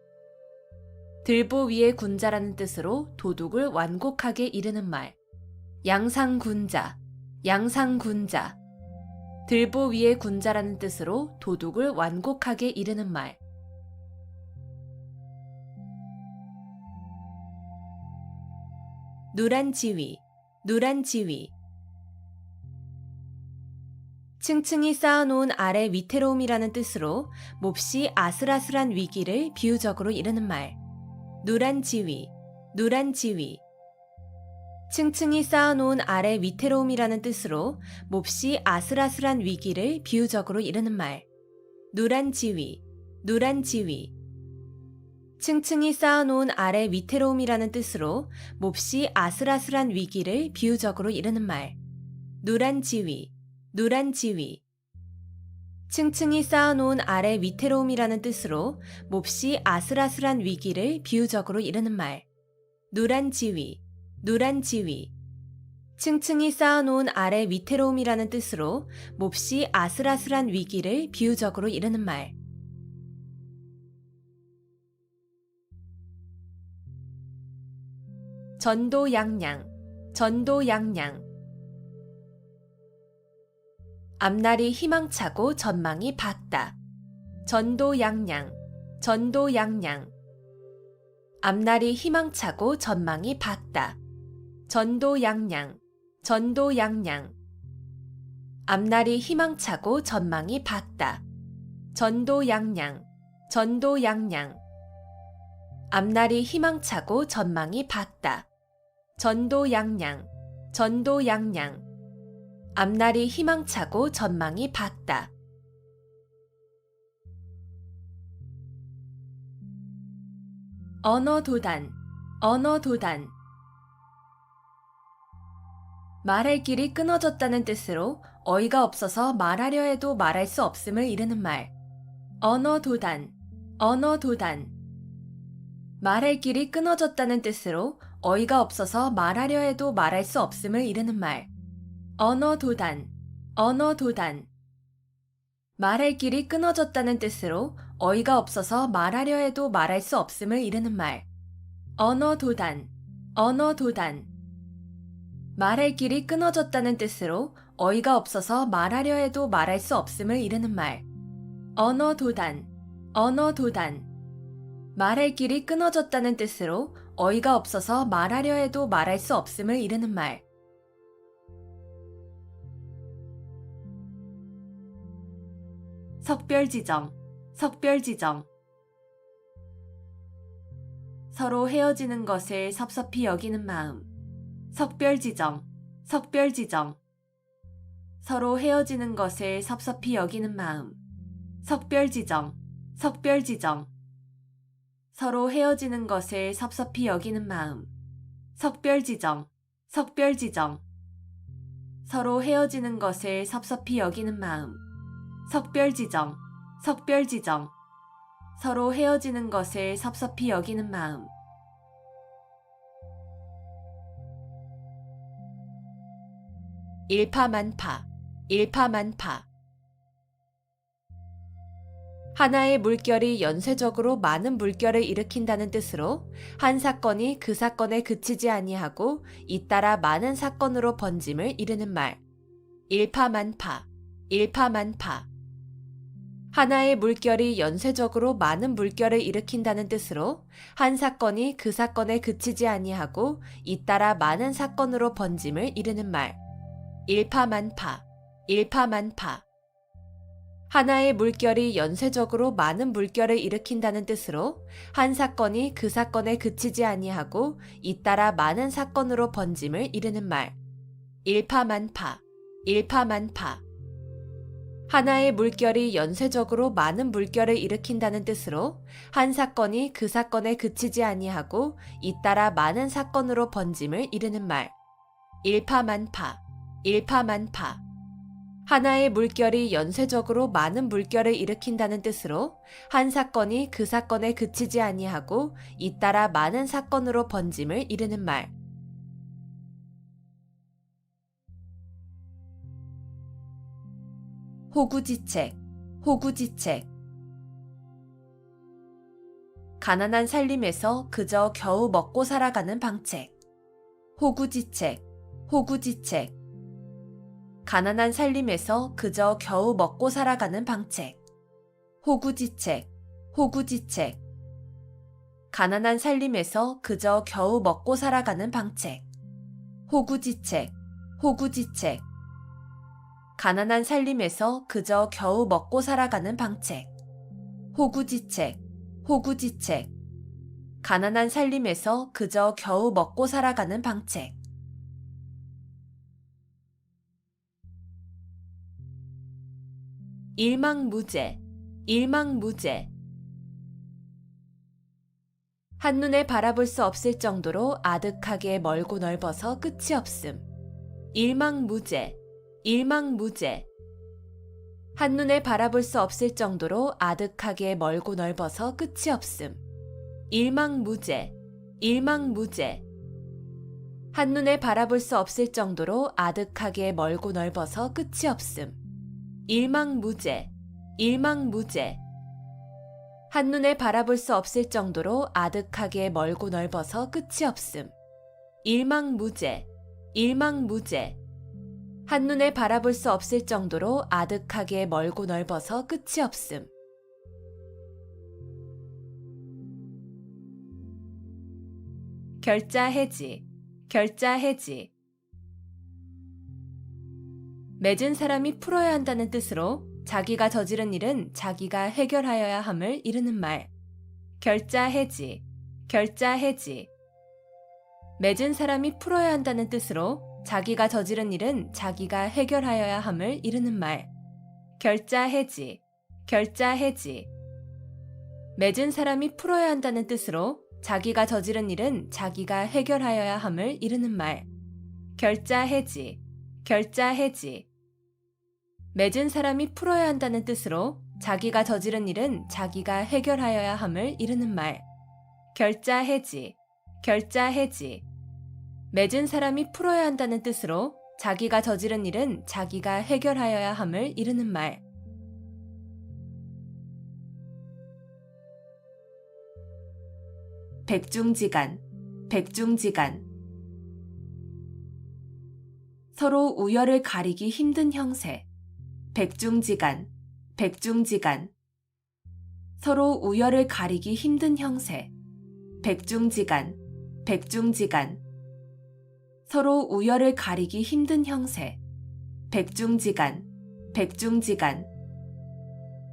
들보 위에 군자라는 뜻으로 도둑을 완곡하게 이르는 말. 양상군자, 양상군자. 들보 위에 군자라는 뜻으로 도둑을 완곡하게 이르는 말. 누란지위, 누란지위. 층층이 쌓아놓은 아래 위태로움이라는 뜻으로 몹시 아슬아슬한 위기를 비유적으로 이르는 말. 누란지위, 누란지위. 층층이 쌓아놓은 아래 위태로움이라는 뜻으로 몹시 아슬아슬한 위기를 비유적으로 이르는 말. 누란지위, 누란지위. 층층이 쌓아놓은 아래 위태로움이라는 뜻으로 몹시 아슬아슬한 위기를 비유적으로 이르는 말. 누란지위, 누란지위. 층층이 쌓아놓은 아래 위태로움이라는 뜻으로 몹시 아슬아슬한 위기를 비유적으로 이르는 말. 누란지위, 누란지위. 층층이 쌓아놓은 아래 위태로움이라는 뜻으로 몹시 아슬아슬한 위기를 비유적으로 이르는 말. 전도양양, 전도양양. 앞날이 희망차고 전망이 밝다. 전도양양, 전도양양. 앞날이 희망차고 전망이 밝다. 전도양양, 전도양양. 앞날이 희망차고 전망이 밝다. 전도양양, 전도양양. 앞날이 희망차고 전망이 밝다. 전도양양, 전도양양. 앞날이 희망차고 전망이 밝다. 언어도단, 언어도단. 말할 길이 끊어졌다는 뜻으로 어이가 없어서 말하려 해도 말할 수 없음을 이르는 말. 언어도단, 언어도단. 말할 길이 끊어졌다는 뜻으로 어이가 없어서 말하려 해도 말할 수 없음을 이르는 말. 언어도단, 언어도단. 말할 길이 끊어졌다는 뜻으로 어이가 없어서 말하려 해도 말할 수 없음을 이르는 말. 언어도단, 언어도단. 말할 길이 끊어졌다는 뜻으로 어이가 없어서 말하려 해도 말할 수 없음을 이르는 말. 언어도단, 언어도단. 말할 길이 끊어졌다는 뜻으로 어이가 없어서 말하려 해도 말할 수 없음을 이르는 말. 석별지정, 석별지정. 서로 헤어지는 것을 섭섭히 여기는 마음. 석별지정, 석별지정. 서로 헤어지는 것을 섭섭히 여기는 마음. 석별지정, 석별지정. 서로 헤어지는 것을 섭섭히 여기는 마음. 석별지정, 석별지정. 서로 헤어지는 것을 섭섭히 여기는 마음. 석별지정, 석별지정. 서로 헤어지는 것을 섭섭히 여기는 마음. 일파만파, 일파만파. 하나의 물결이 연쇄적으로 많은 물결을 일으킨다는 뜻으로 한 사건이 그 사건에 그치지 아니하고 잇따라 많은 사건으로 번짐을 이르는 말. 일파만파, 일파만파. 하나의 물결이 연쇄적으로 많은 물결을 일으킨다는 뜻으로 한 사건이 그 사건에 그치지 아니하고 잇따라 많은 사건으로 번짐을 이르는 말. 일파만파, 일파만파. 하나의 물결이 연쇄적으로 많은 물결을 일으킨다는 뜻으로 한 사건이 그 사건에 그치지 아니하고 잇따라 많은 사건으로 번짐을 이르는 말. 일파만파, 일파만파. 하나의 물결이 연쇄적으로 많은 물결을 일으킨다는 뜻으로 한 사건이 그 사건에 그치지 아니하고 잇따라 많은 사건으로 번짐을 이르는 말. 일파만파, 일파만파. 하나의 물결이 연쇄적으로 많은 물결을 일으킨다는 뜻으로 한 사건이 그 사건에 그치지 아니하고 잇따라 많은 사건으로 번짐을 이르는 말. 호구지책, 호구지책. 가난한 살림에서 그저 겨우 먹고 살아가는 방책. 호구지책, 호구지책. 가난한 살림에서 그저 겨우 먹고 살아가는 방책. 호구지책, 호구지책. 가난한 살림에서 그저 겨우 먹고 살아가는 방책. 호구지책, 호구지책. 가난한 살림에서 그저 겨우 먹고 살아가는 방책. 호구지책, 호구지책. 가난한 살림에서 그저 겨우 먹고 살아가는 방책. 일망무제, 일망무제. 한눈에 바라볼 수 없을 정도로 아득하게 멀고 넓어서 끝이 없음. 일망무제, 일망무제. 한눈에 바라볼 수 없을 정도로 아득하게 멀고 넓어서 끝이 없음. 일망무제, 일망무제. 한눈에 바라볼 수 없을 정도로 아득하게 멀고 넓어서 끝이 없음. 일망무제, 일망무제. 한눈에 바라볼 수 없을 정도로 아득하게 멀고 넓어서 끝이 없음. 일망무제, 일망무제. 한눈에 바라볼 수 없을 정도로 아득하게 멀고 넓어서 끝이 없음. 결자해지, 결자해지. 맺은 사람이 풀어야 한다는 뜻으로 자기가 저지른 일은 자기가 해결하여야 함을 이르는 말. 결자해지, 결자해지. 맺은 사람이 풀어야 한다는 뜻으로 자기가 저지른 일은 자기가 해결하여야 함을 이르는 말. 결자해지, 결자해지. 맺은 사람이 풀어야 한다는 뜻으로 자기가 저지른 일은 자기가 해결하여야 함을 이르는 말. 결자해지, 결자해지. 맺은 사람이 풀어야 한다는 뜻으로 자기가 저지른 일은 자기가 해결하여야 함을 이르는 말. 결자해지, 결자해지. 맺은 사람이 풀어야 한다는 뜻으로 자기가 저지른 일은 자기가 해결하여야 함을 이르는 말. 백중지간, 백중지간. 서로 우열을 가리기 힘든 형세. 백중지간, 백중지간. 서로 우열을 가리기 힘든 형세. 백중지간, 백중지간. 서로 우열을 가리기 힘든 형세. 백중지간, 백중지간.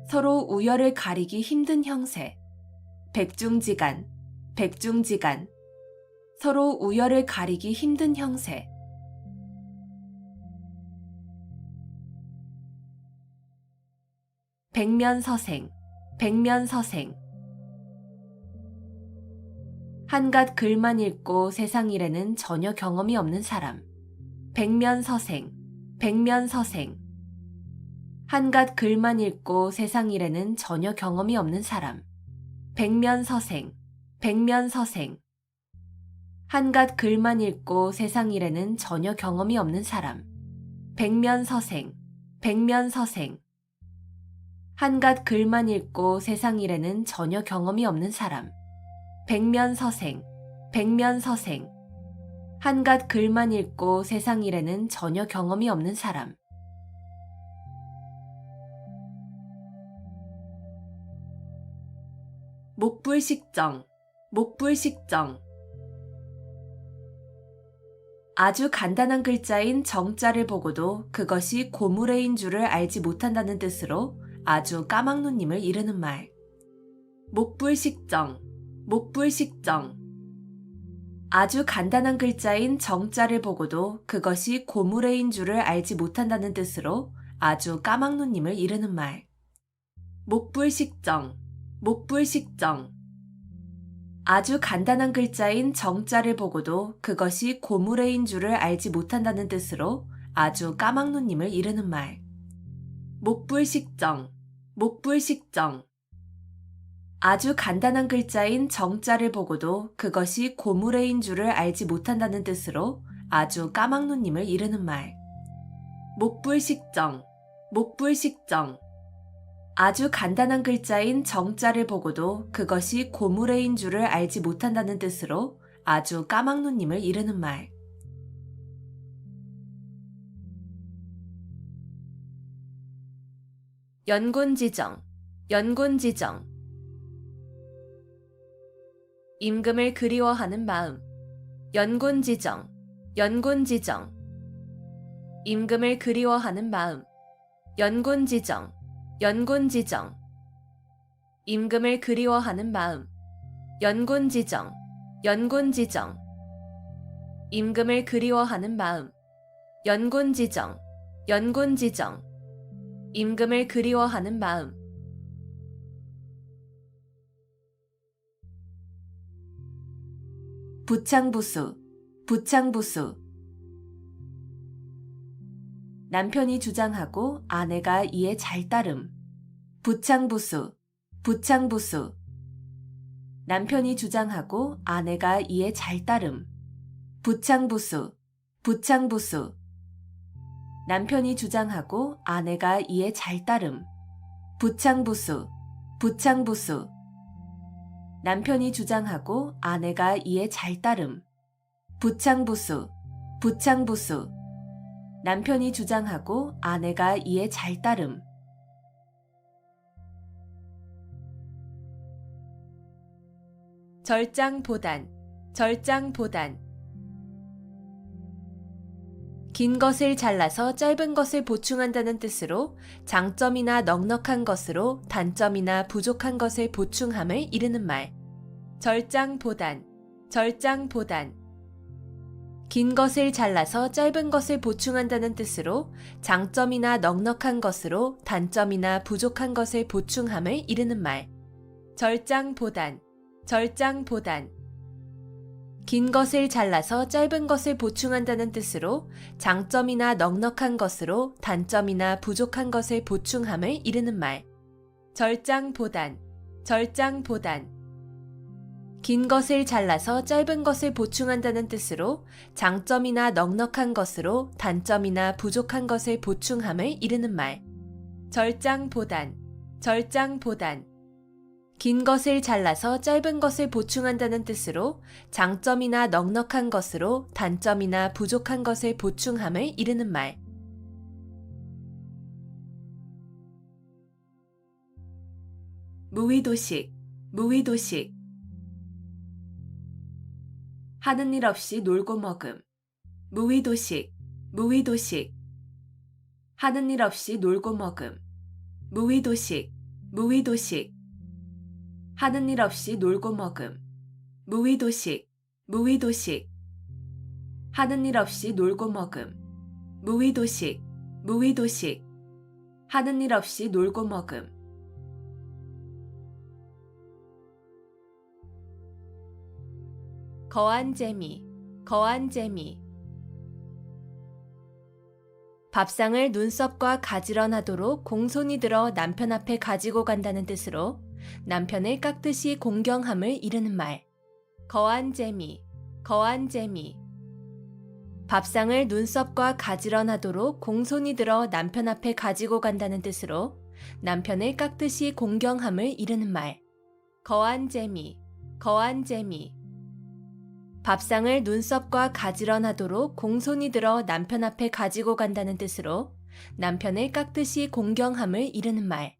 서로 우열을 가리기 힘든 형세. 백중지간, 백중지간. 서로 우열을 가리기 힘든 형세. 백면서생, 백면서생. 한갓 글만 읽고 세상 일에는 전혀 경험이 없는 사람. 백면서생, 백면서생. 한갓 글만 읽고 세상 일에는 전혀 경험이 없는 사람. 백면서생, 백면서생. 한갓 글만 읽고 세상 일에는 전혀 경험이 없는 사람. 백면서생, 백면서생. 한갓 글만 읽고 세상 일에는 전혀 경험이 없는 사람. 백면서생, 백면서생. 한갓 글만 읽고 세상 일에는 전혀 경험이 없는 사람. 목불식정, 목불식정. 아주 간단한 글자인 정자를 보고도 그것이 고무래인 줄을 알지 못한다는 뜻으로 아주 까막눈님을 이르는 말. 목불식정, 목불식정. 아주 간단한 글자인 정자를 보고도 그것이 고무래인 줄을 알지 못한다는 뜻으로 아주 까막눈님을 이르는 말. 목불식정, 목불식정. 아주 간단한 글자인 정자를 보고도 그것이 고무래인 줄을 알지 못한다는 뜻으로 아주 까막눈님을 이르는 말. 목불식정, 목불식정. 아주 간단한 글자인 정자를 보고도 그것이 고무래인 줄을 알지 못한다는 뜻으로 아주 까막눈님을 이르는 말. 목불식정, 목불식정. 아주 간단한 글자인 정자를 보고도 그것이 고무래인 줄을 알지 못한다는 뜻으로 아주 까막눈님을 이르는 말. 연곤지정, 연곤지정. 임금을 그리워하는 마음. 연곤지정, 연곤지정. 임금을 그리워하는 마음. 연곤지정, 연곤지정. 임금을 그리워하는 마음. 연곤지정, 연곤지정. 임금을 그리워하는 마음. 연곤지정, 연곤지정. 임금을 그리워하는 마음. 부창부수, 부창부수. 남편이 주장하고 아내가 이에 잘 따름. 부창부수, 부창부수. 남편이 주장하고 아내가 이에 잘 따름. 부창부수, 부창부수. 남편이 주장하고 아내가 이에 잘 따름. 부창부수, 부창부수. 남편이 주장하고 아내가 이에 잘 따름. 부창부수, 부창부수. 남편이 주장하고 아내가 이에 잘 따름. 절장보단, 절장보단. 긴 것을 잘라서 짧은 것을 보충한다는 뜻으로 장점이나 넉넉한 것으로 단점이나 부족한 것을 보충함을 이르는 말. 절장보단, 절장보단. 긴 것을 잘라서 짧은 것을 보충한다는 뜻으로 장점이나 넉넉한 것으로 단점이나 부족한 것을 보충함을 이르는 말. 절장보단, 절장보단. 긴 것을 잘라서 짧은 것을 보충한다는 뜻으로 장점이나 넉넉한 것으로 단점이나 부족한 것을 보충함을 이르는 말. 절장보단, 절장보단. 긴 것을 잘라서 짧은 것을 보충한다는 뜻으로 장점이나 넉넉한 것으로 단점이나 부족한 것을 보충함을 이르는 말. 절장보단, 절장보단. 긴 것을 잘라서 짧은 것을 보충한다는 뜻으로 장점이나 넉넉한 것으로 단점이나 부족한 것을 보충함을 이르는 말. 무의도식, 무의도식. 하는 일 없이 놀고 먹음. 무의도식, 무의도식. 하는 일 없이 놀고 먹음. 무의도식, 무의도식. 하는 일 없이 놀고 먹음. 무의도식, 무의도식. 하는 일 없이 놀고 먹음. 무의도식, 무의도식. 하는 일 없이 놀고 먹음. 거한 재미, 거한 재미. 밥상을 눈썹과 가지런하도록 공손히 들어 남편 앞에 가지고 간다는 뜻으로 남편을 깍듯이 공경함을 이르는 말. 거한 재미, 거한 재미. 밥상을 눈썹과 가지런하도록 공손히 들어 남편 앞에 가지고 간다는 뜻으로 남편을 깍듯이 공경함을 이르는 말. 거한 재미, 거한 재미. 밥상을 눈썹과 가지런하도록 공손히 들어 남편 앞에 가지고 간다는 뜻으로 남편을 깍듯이 공경함을 이르는 말.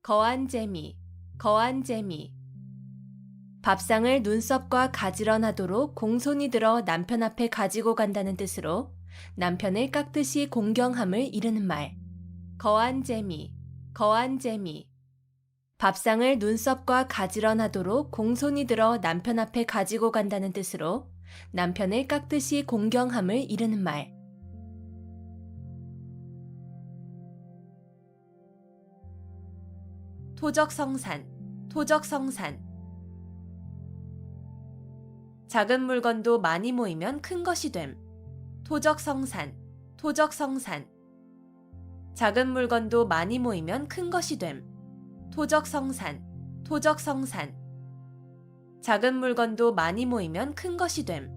거한 재미, 거한 재미. 밥상을 눈썹과 가지런하도록 공손히 들어 남편 앞에 가지고 간다는 뜻으로 남편을 깎듯이 공경함을 이르는 말. 거한 재미, 거한 재미. 밥상을 눈썹과 가지런하도록 공손히 들어 남편 앞에 가지고 간다는 뜻으로 남편을 깎듯이 공경함을 이르는 말. 토적성산, 토적성산. 작은 물건도 많이 모이면 큰 것이 됨. 토적성산, 토적성산. 작은 물건도 많이 모이면 큰 것이 됨. 토적성산, 토적성산. 작은 물건도 많이 모이면 큰 것이 됨.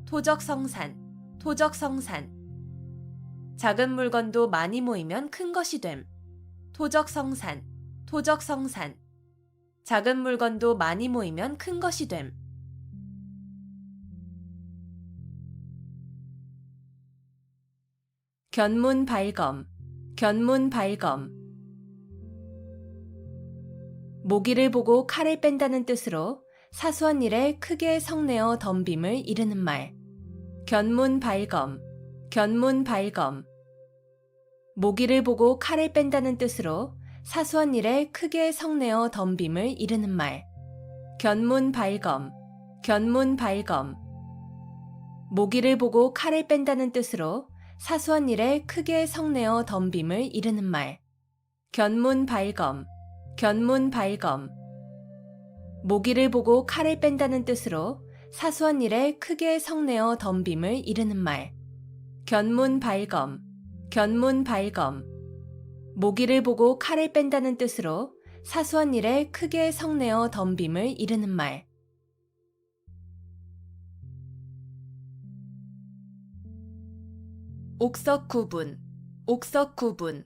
토적성산, 토적성산. 작은 물건도 많이 모이면 큰 것이 됨. 토적성산, 토적성산. 작은 물건도 많이 모이면 큰 것이 됨. 견문발검, 견문발검. 모기를 보고 칼을 뺀다는 뜻으로 사소한 일에 크게 성내어 덤빔을 이르는 말. 견문발검, 견문발검. 모기를 보고 칼을 뺀다는 뜻으로 사소한 일에 크게 성내어 덤빔을 이르는 말. 견문발검, 견문발검. 모기를 보고 칼을 뺀다는 뜻으로 사소한 일에 크게 성내어 덤빔을 이르는 말. 견문발검, 견문발검. 모기를 보고 칼을 뺀다는 뜻으로 사소한 일에 크게 성내어 덤빔을 이르는 말. 견문발검, 견문발검. 모기를 보고 칼을 뺀다는 뜻으로 사소한 일에 크게 성내어 덤빔을 이르는 말. 옥석구분, 옥석구분.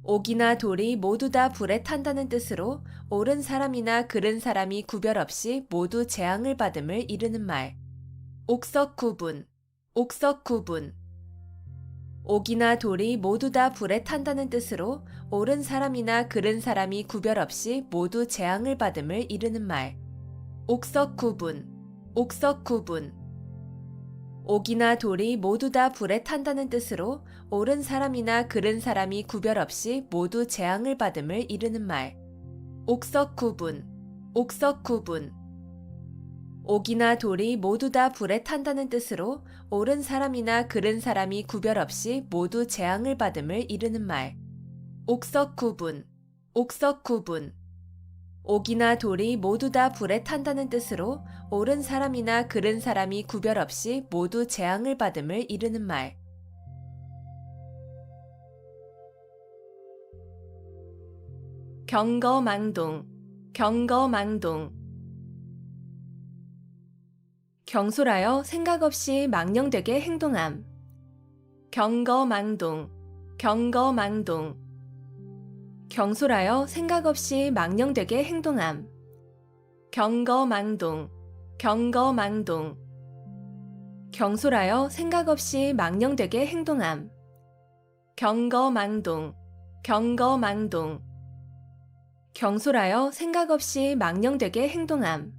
옥이나 돌이 모두 다 불에 탄다는 뜻으로 옳은 사람이나 그른 사람이 구별 없이 모두 재앙을 받음을 이르는 말. 옥석구분, 옥석구분. 옥이나 돌이 모두 다 불에 탄다는 뜻으로 옳은 사람이나 그른 사람이 구별 없이 모두 재앙을 받음을 이르는 말. 옥석구분, 옥석구분. 옥이나 돌이 모두 다 불에 탄다는 뜻으로 옳은 사람이나 그른 사람이 구별 없이 모두 재앙을 받음을 이르는 말. 옥석구분, 옥석구분. 옥이나 돌이 모두 다 불에 탄다는 뜻으로 옳은 사람이나 그른 사람이 구별 없이 모두 재앙을 받음을 이르는 말. 옥석구분, 옥석구분. 옥이나 돌이 모두 다 불에 탄다는 뜻으로 옳은 사람이나 그른 사람이 구별 없이 모두 재앙을 받음을 이르는 말. 경거망동, 경거망동. 경솔하여 생각 없이 망령되게 행동함. 경거망동, 경거망동. 경솔하여 생각 없이 망령되게 행동함. 경거망동, 경거망동. 경솔하여 생각 없이 망령되게 행동함. 경거망동, 경거망동. 경솔하여 생각 없이 망령되게 행동함.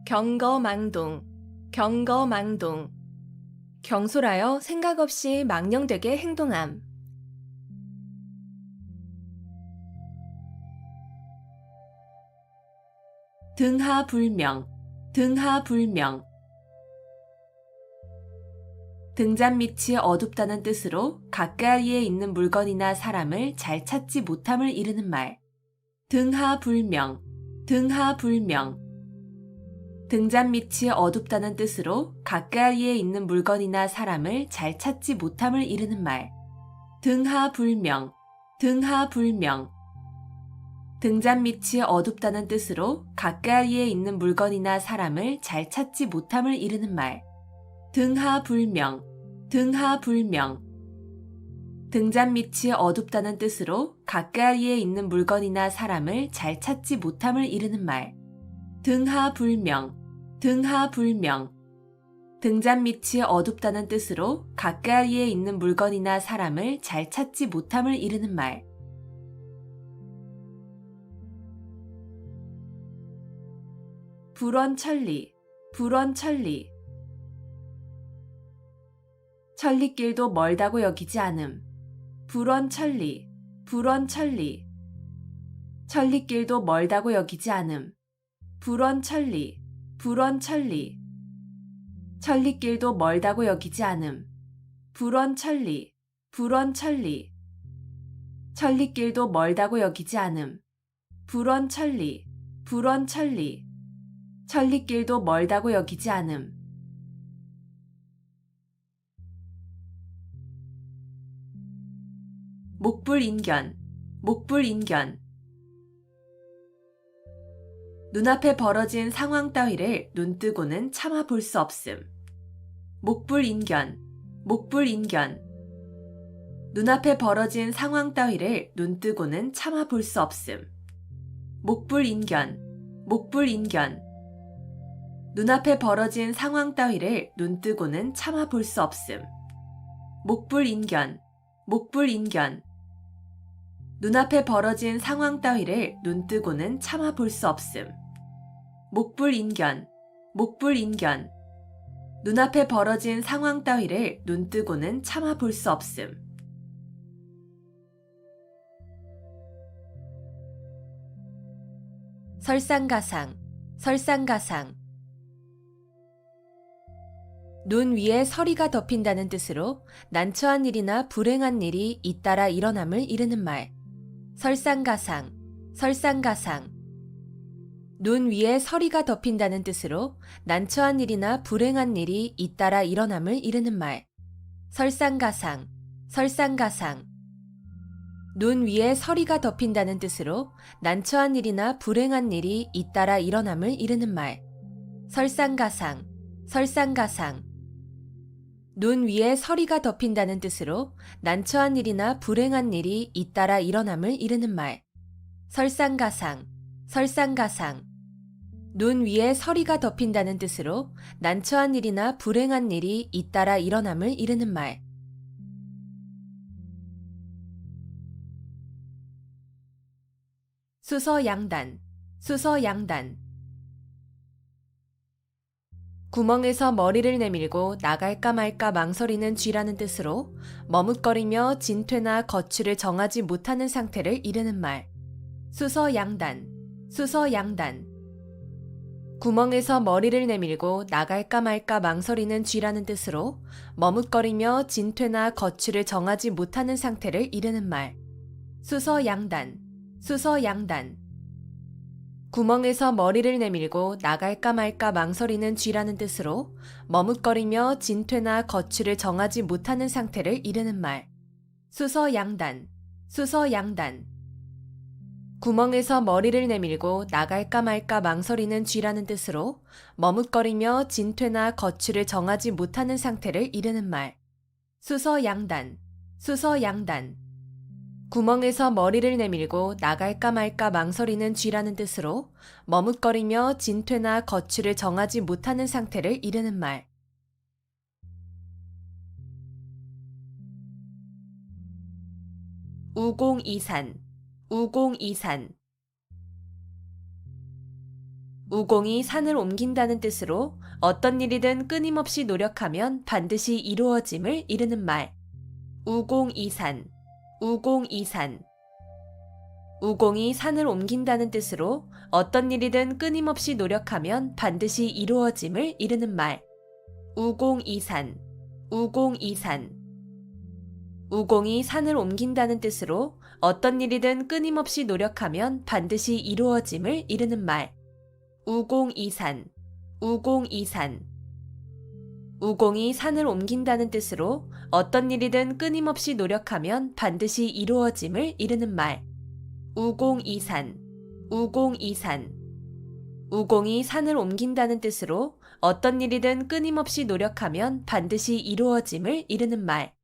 경거망동, 경거망동. 경솔하여 생각 없이 망령되게 행동함. 등하불명, 등하불명. 등잔밑이 어둡다는 뜻으로 가까이에 있는 물건이나 사람을 잘 찾지 못함을 이르는 말. 등하불명, 등하불명. 등잔밑이 어둡다는 뜻으로 가까이에 있는 물건이나 사람을 잘 찾지 못함을 이르는 말. 등하불명, 등하불명. 등잔밑이 어둡다는 뜻으로 가까이에 있는 물건이나 사람을 잘 찾지 못함을 이르는 말. 등하불명, 등하불명. 등잔밑이 어둡다는 뜻으로 가까이에 있는 물건이나 사람을 잘 찾지 못함을 이르는 말. 등하불명, 등하불명. 등잔밑이 어둡다는 뜻으로 가까이에 있는 물건이나 사람을 잘 찾지 못함을 이르는 말. 불원천리, 불원천리. 천리길도 멀다고 여기지 않음. 불원천리, 불원천리. 천리길도 멀다고 여기지 않음. 불원천리, 불원천리. 천리길도 멀다고 여기지 않음. 불원천리, 불원천리. 천리길도 멀다고 여기지 않음. 불원천리, 불원천리. 천리길도 멀다고 여기지 않음. 목불인견, 목불인견. 눈앞에 벌어진 상황 따위를 눈뜨고는 참아 볼 수 없음. 목불인견, 목불인견. 눈앞에 벌어진 상황 따위를 눈뜨고는 참아 볼 수 없음. 목불인견, 목불인견. 눈앞에 벌어진 상황 따위를 눈뜨고는 참아 볼 수 없음. 목불인견, 목불인견. 눈앞에 벌어진 상황 따위를 눈뜨고는 참아 볼 수 없음. 목불인견, 목불인견. 눈앞에 벌어진 상황 따위를 눈뜨고는 참아 볼 수 없음. 설상가상, 설상가상. 눈 위에 서리가 덮인다는 뜻으로 난처한 일이나 불행한 일이 잇따라 일어남을 이르는 말. 설상가상, 설상가상. 눈 위에 서리가 덮인다는 뜻으로 난처한 일이나 불행한 일이 잇따라 일어남을 이르는 말. 설상가상, 설상가상. 눈 위에 서리가 덮인다는 뜻으로 난처한 일이나 불행한 일이 잇따라 일어남을 이르는 말. 설상가상, 설상가상. 눈 위에 서리가 덮인다는 뜻으로 난처한 일이나 불행한 일이 잇따라 일어남을 이르는 말. 설상가상, 설상가상. 눈 위에 서리가 덮인다는 뜻으로 난처한 일이나 불행한 일이 잇따라 일어남을 이르는 말. 수서양단, 수서양단. 구멍에서 머리를 내밀고 나갈까 말까 망설이는 쥐라는 뜻으로 머뭇거리며 진퇴나 거취를 정하지 못하는 상태를 이르는 말. 수서양단, 수서양단. 구멍에서 머리를 내밀고 나갈까 말까 망설이는 쥐라는 뜻으로 머뭇거리며 진퇴나 거취를 정하지 못하는 상태를 이르는 말. 수서양단, 수서양단. 구멍에서 머리를 내밀고 나갈까 말까 망설이는 쥐라는 뜻으로 머뭇거리며 진퇴나 거취를 정하지 못하는 상태를 이르는 말. 수서양단, 수서양단. 구멍에서 머리를 내밀고 나갈까 말까 망설이는 쥐라는 뜻으로 머뭇거리며 진퇴나 거취를 정하지 못하는 상태를 이르는 말. 수서양단, 수서양단. 구멍에서 머리를 내밀고 나갈까 말까 망설이는 쥐라는 뜻으로 머뭇거리며 진퇴나 거취를 정하지 못하는 상태를 이르는 말. 우공이산, 우공이산. 우공이 산을 옮긴다는 뜻으로 어떤 일이든 끊임없이 노력하면 반드시 이루어짐을 이르는 말. 우공이산, 우공이산. 우공이 산을 옮긴다는 뜻으로 어떤 일이든 끊임없이 노력하면 반드시 이루어짐을 이르는 말. 우공이산, 우공이산. 우공이 산을 옮긴다는 뜻으로 어떤 일이든 끊임없이 노력하면 반드시 이루어짐을 이르는 말. 우공이산, 우공이산. 우공이 산을 옮긴다는 뜻으로 어떤 일이든 끊임없이 노력하면 반드시 이루어짐을 이르는 말. 우공이산, 우공이산. 우공이 산을 옮긴다는 뜻으로 어떤 일이든 끊임없이 노력하면 반드시 이루어짐을 이르는 말.